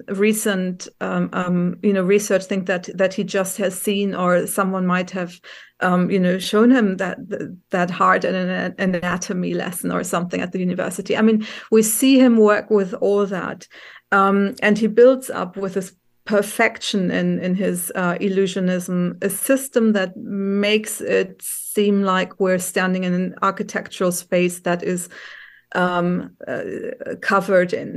recent research thing that he just has seen, or someone might have shown him that heart in an anatomy lesson or something at the university. I mean, we see him work with all that. And he builds up with this perfection in his illusionism, a system that makes it seem like we're standing in an architectural space that is covered in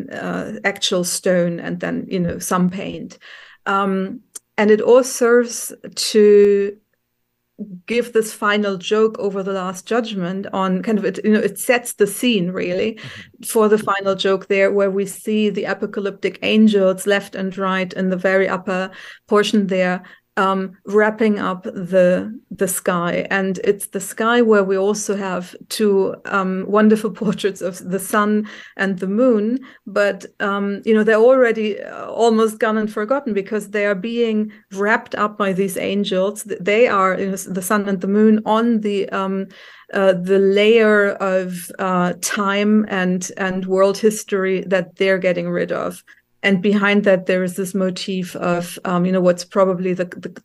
actual stone and then, some paint. And it all serves to give this final joke over the Last Judgment on kind of it, it sets the scene really for the final joke there, where we see the apocalyptic angels left and right in the very upper portion there, wrapping up the sky. And it's the sky where we also have two wonderful portraits of the sun and the moon, but they're already almost gone and forgotten because they are being wrapped up by these angels. They are, the sun and the moon, on the layer of time and world history that they're getting rid of. And behind that, there is this motif of, what's probably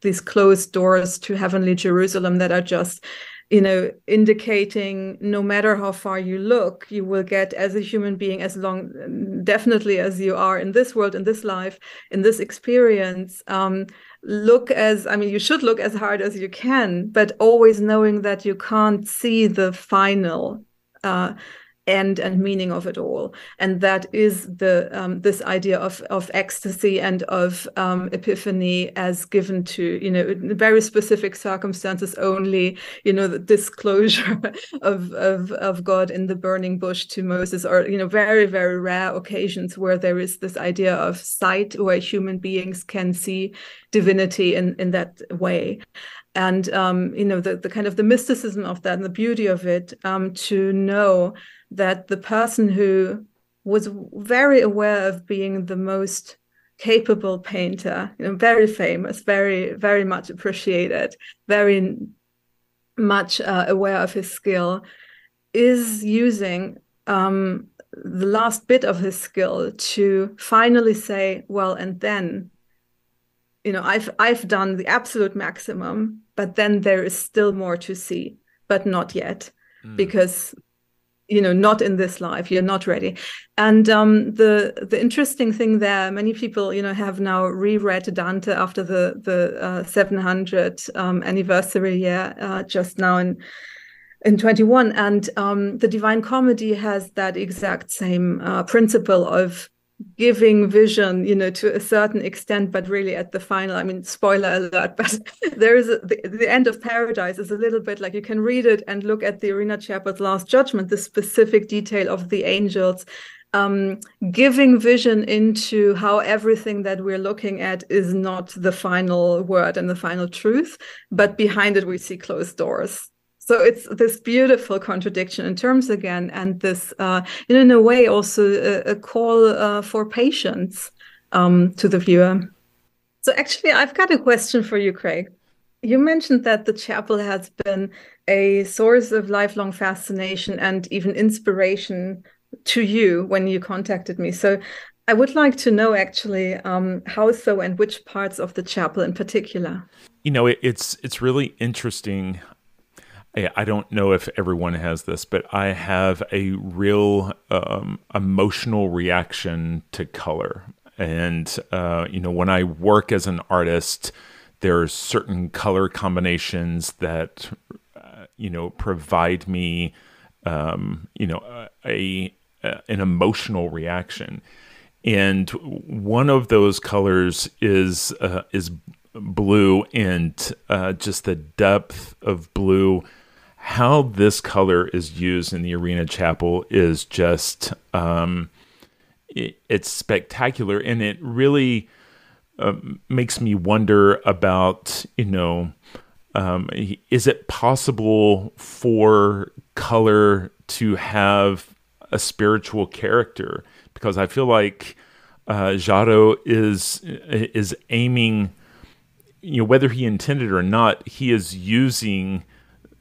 these closed doors to heavenly Jerusalem that are just, indicating no matter how far you look, you will get, as a human being, as long, definitely as you are in this world, in this life, in this experience, you should look as hard as you can, but always knowing that you can't see the final end and meaning of it all. And that is the this idea of ecstasy and of epiphany as given to, in very specific circumstances only, the disclosure of God in the burning bush to Moses, or, very, very rare occasions where there is this idea of sight, where human beings can see divinity in that way. And, the kind of the mysticism of that and the beauty of it, to know that the person who was very aware of being the most capable painter, very famous, very, very much appreciated, very much aware of his skill, is using the last bit of his skill to finally say, well, and then, I've done the absolute maximum, but then there is still more to see, but not yet, because not in this life, you're not ready. And the interesting thing there, many people, have now reread Dante after the 700 anniversary year, just now in 21. And the Divine Comedy has that exact same principle of giving vision, to a certain extent, but really at the final, spoiler alert, but there is the end of Paradise is a little bit like, you can read it and look at the Arena Chapel's Last Judgment, the specific detail of the angels giving vision into how everything that we're looking at is not the final word and the final truth, but behind it we see closed doors. So it's this beautiful contradiction in terms again, and this, in a way, also a call for patience to the viewer. So actually, I've got a question for you, Craig. You mentioned that the chapel has been a source of lifelong fascination and even inspiration to you when you contacted me. So I would like to know actually how so, and which parts of the chapel in particular. It's really interesting. I don't know if everyone has this, but I have a real emotional reaction to color. And, when I work as an artist, there are certain color combinations that, provide me, an emotional reaction. And one of those colors is blue, and just the depth of blue. How this color is used in the Arena Chapel is just, it's spectacular. And it really makes me wonder about, is it possible for color to have a spiritual character? Because I feel like Giotto is aiming, whether he intended or not, he is using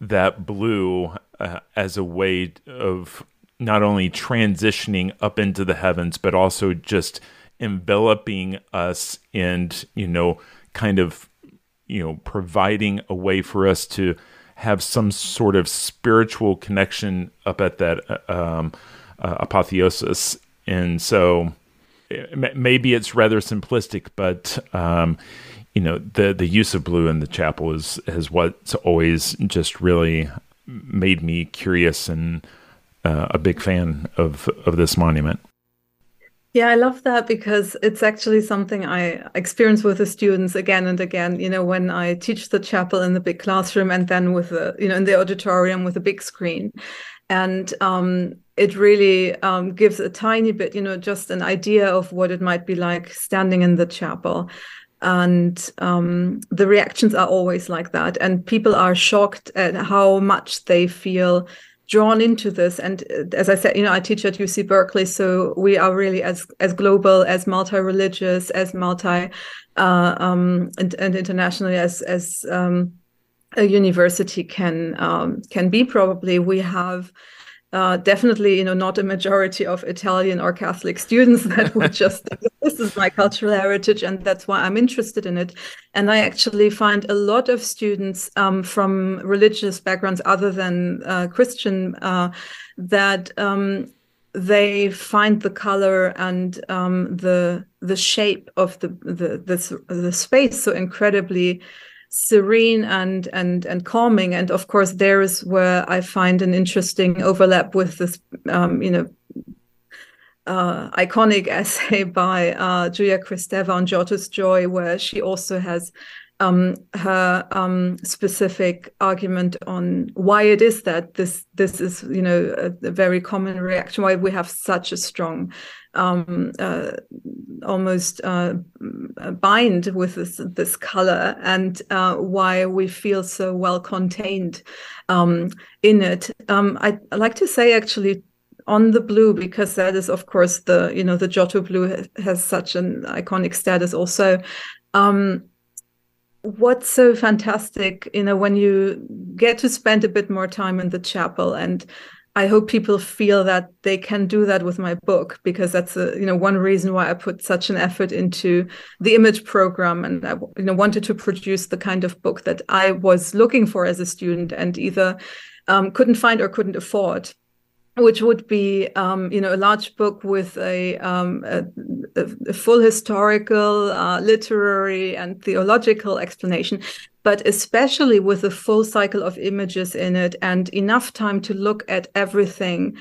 that blue as a way of not only transitioning up into the heavens, but also just enveloping us and, kind of, providing a way for us to have some sort of spiritual connection up at that apotheosis. And so maybe it's rather simplistic, but, the use of blue in the chapel is what's always just really made me curious and a big fan of this monument. Yeah, I love that because it's actually something I experience with the students again and again, when I teach the chapel in the big classroom and then with in the auditorium with a big screen. And it really gives a tiny bit, just an idea of what it might be like standing in the chapel. And the reactions are always like that. And people are shocked at how much they feel drawn into this. And as I said, I teach at UC Berkeley, so we are really as global, as multi-religious, as multi and internationally as a university can be. Probably we have definitely, not a majority of Italian or Catholic students that would just think, this is my cultural heritage, and that's why I'm interested in it. And I actually find a lot of students from religious backgrounds other than Christian that they find the color and the shape of the space so incredibly serene and calming. And of course, there is where I find an interesting overlap with this, iconic essay by Julia Kristeva on Giotto's Joy, where she also has her specific argument on why it is that this is a very common reaction, why we have such a strong almost bind with this color, and why we feel so well contained in it. I like to say actually on the blue, because that is of course the Giotto blue has such an iconic status also. What's so fantastic, when you get to spend a bit more time in the chapel, and I hope people feel that they can do that with my book, because that's one reason why I put such an effort into the image program, and I wanted to produce the kind of book that I was looking for as a student and either couldn't find or couldn't afford, which would be a large book with a full historical, literary, and theological explanation, but especially with a full cycle of images in it and enough time to look at everything,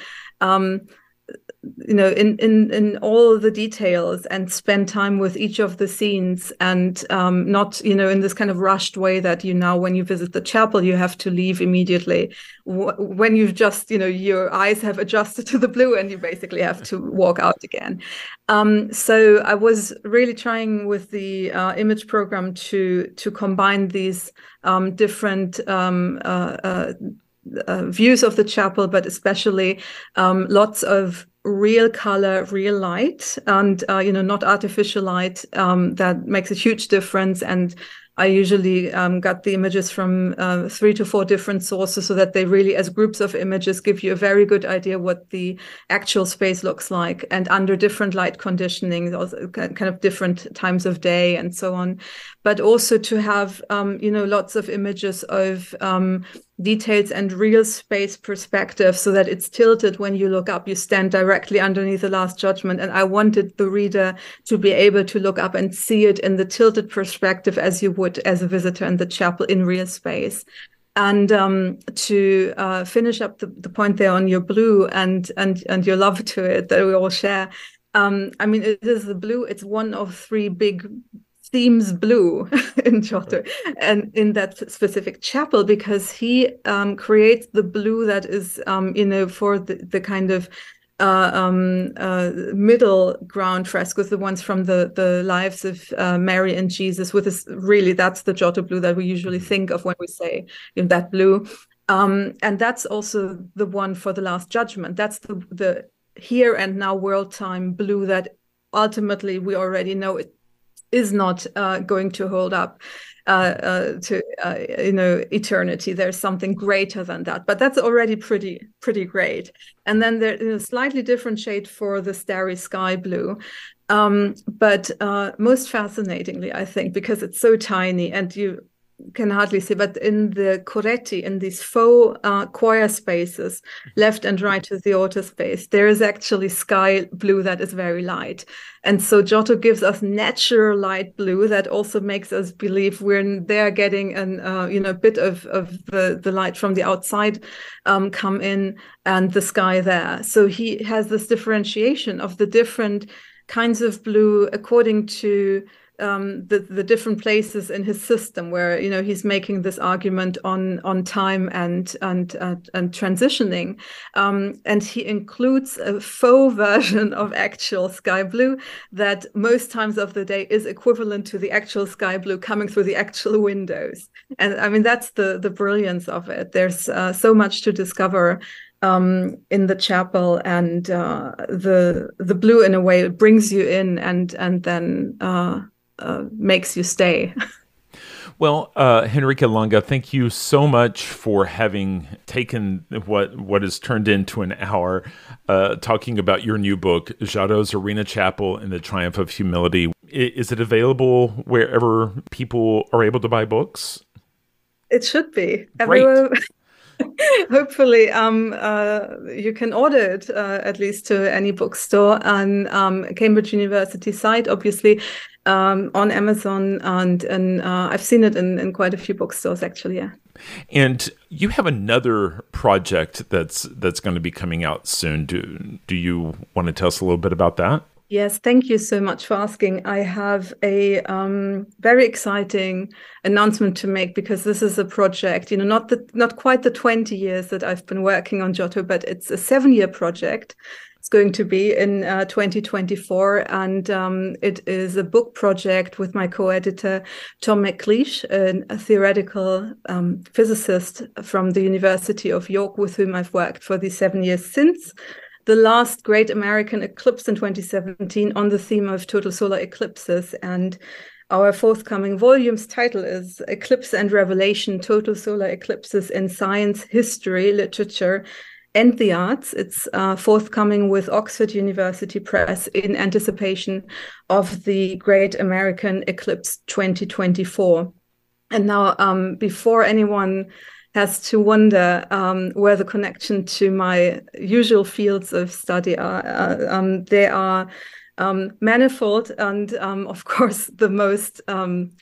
in all the details, and spend time with each of the scenes, and not in this kind of rushed way that when you visit the chapel you have to leave immediately when you've just your eyes have adjusted to the blue and you basically have to walk out again. So I was really trying with the image program to combine these different views of the chapel, but especially lots of real color, real light, and not artificial light. That makes a huge difference. And I usually got the images from 3 to 4 different sources, so that they really, as groups of images, give you a very good idea what the actual space looks like, and under different light conditioning, also kind of different times of day and so on. But also to have lots of images of details and real space perspective, so that it's tilted when you look up. You stand directly underneath the Last Judgment, and I wanted the reader to be able to look up and see it in the tilted perspective as you would as a visitor in the chapel in real space. And to finish up the point there on your blue and your love to it that we all share. It is the blue. It's one of 3 big themes blue in Giotto, and in that specific chapel, because he creates the blue that is for the kind of middle ground frescoes, the ones from the lives of Mary and Jesus, with this really, that's the Giotto blue that we usually think of when we say that blue, and that's also the one for the Last Judgment. That's the here and now world time blue that ultimately we already know it is not going to hold up to eternity. There's something greater than that, but that's already pretty great. And then there's a slightly different shade for the Starry Sky blue, but most fascinatingly, I think, because it's so tiny, and can hardly see, but in the Coretti, in these faux choir spaces, left and right to the altar space, there is actually sky blue that is very light. And so Giotto gives us natural light blue that also makes us believe we're there getting a bit of the light from the outside come in and the sky there. So he has this differentiation of the different kinds of blue according to the different places in his system, where he's making this argument on time and transitioning, and he includes a faux version of actual sky blue that most times of the day is equivalent to the actual sky blue coming through the actual windows. And I mean, that's the brilliance of it. There's so much to discover in the chapel, and the blue, in a way, it brings you in and then makes you stay. Well, Henrike Lange, thank you so much for having taken what has turned into an hour talking about your new book, Giotto's Arena Chapel and the Triumph of Humility. Is it available wherever people are able to buy books? It should be. Great. Everywhere. Hopefully, you can order it at least to any bookstore on Cambridge University site, obviously, on Amazon, and I've seen it in quite a few bookstores, actually. Yeah. And you have another project that's going to be coming out soon. Do you want to tell us a little bit about that? Yes, thank you so much for asking. I have a very exciting announcement to make, because this is a project, not quite the 20 years that I've been working on Giotto, but it's a 7-year project. It's going to be in 2024, and it is a book project with my co-editor, Tom McLeish, a theoretical physicist from the University of York, with whom I've worked for the 7 years since the last great American eclipse in 2017 on the theme of total solar eclipses. And our forthcoming volume's title is Eclipse and Revelation, Total Solar Eclipses in Science, History, Literature, and the Arts. It's forthcoming with Oxford University Press in anticipation of the Great American Eclipse 2024. And now, before anyone has to wonder where the connection to my usual fields of study are, they are manifold. And of course, the most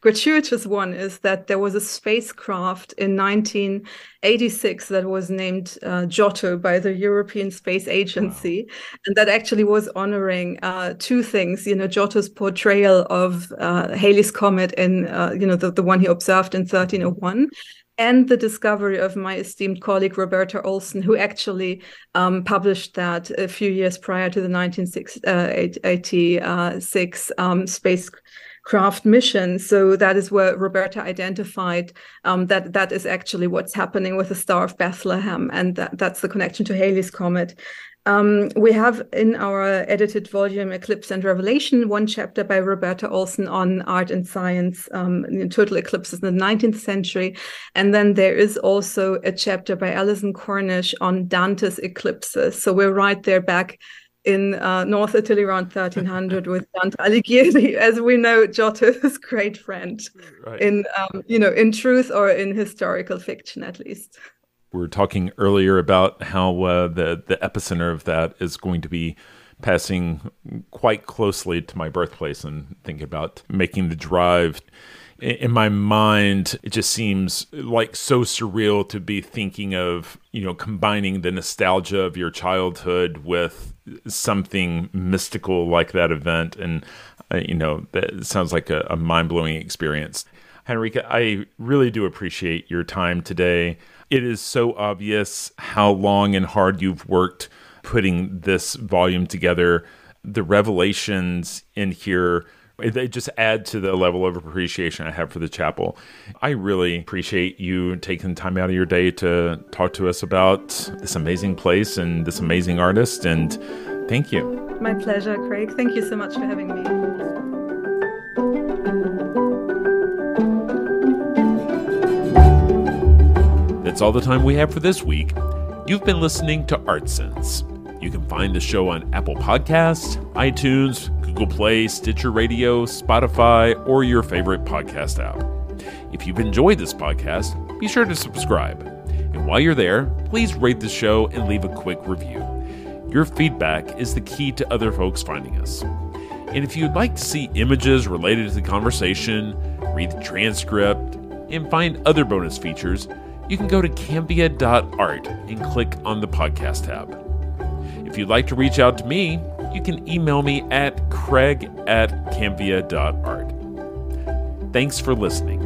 gratuitous one is that there was a spacecraft in 1986 that was named Giotto by the European Space Agency. Wow. And that actually was honoring two things, Giotto's portrayal of Halley's Comet in, the one he observed in 1301. And the discovery of my esteemed colleague, Roberta Olson, who actually published that a few years prior to the 1986 spacecraft mission. So that is where Roberta identified that is actually what's happening with the Star of Bethlehem, and that's the connection to Halley's Comet. We have in our edited volume, Eclipse and Revelation, one chapter by Roberta Olson on art and science, total eclipses in the 19th century. And then there is also a chapter by Alison Cornish on Dante's eclipses. So we're right there back in North Italy around 1300 with Dante Alighieri, as we know, Giotto's great friend, right, in truth or in historical fiction, at least. We were talking earlier about how the epicenter of that is going to be passing quite closely to my birthplace, and thinking about making the drive. In my mind, it just seems like so surreal to be thinking of, combining the nostalgia of your childhood with something mystical like that event. And, that sounds like a mind-blowing experience. Henrike, I really do appreciate your time today. It is so obvious how long and hard you've worked putting this volume together. The revelations in here, they just add to the level of appreciation I have for the chapel. I really appreciate you taking time out of your day to talk to us about this amazing place and this amazing artist, and thank you. My pleasure, Craig. Thank you so much for having me. That's all the time we have for this week. You've been listening to Art Sense. You can find the show on Apple Podcasts, iTunes, Google Play, Stitcher Radio, Spotify, or your favorite podcast app. If you've enjoyed this podcast, be sure to subscribe. And while you're there, please rate the show and leave a quick review. Your feedback is the key to other folks finding us. And if you'd like to see images related to the conversation, read the transcript, and find other bonus features, you can go to cambia.art and click on the podcast tab. If you'd like to reach out to me, you can email me at craig@cambia.art. Thanks for listening.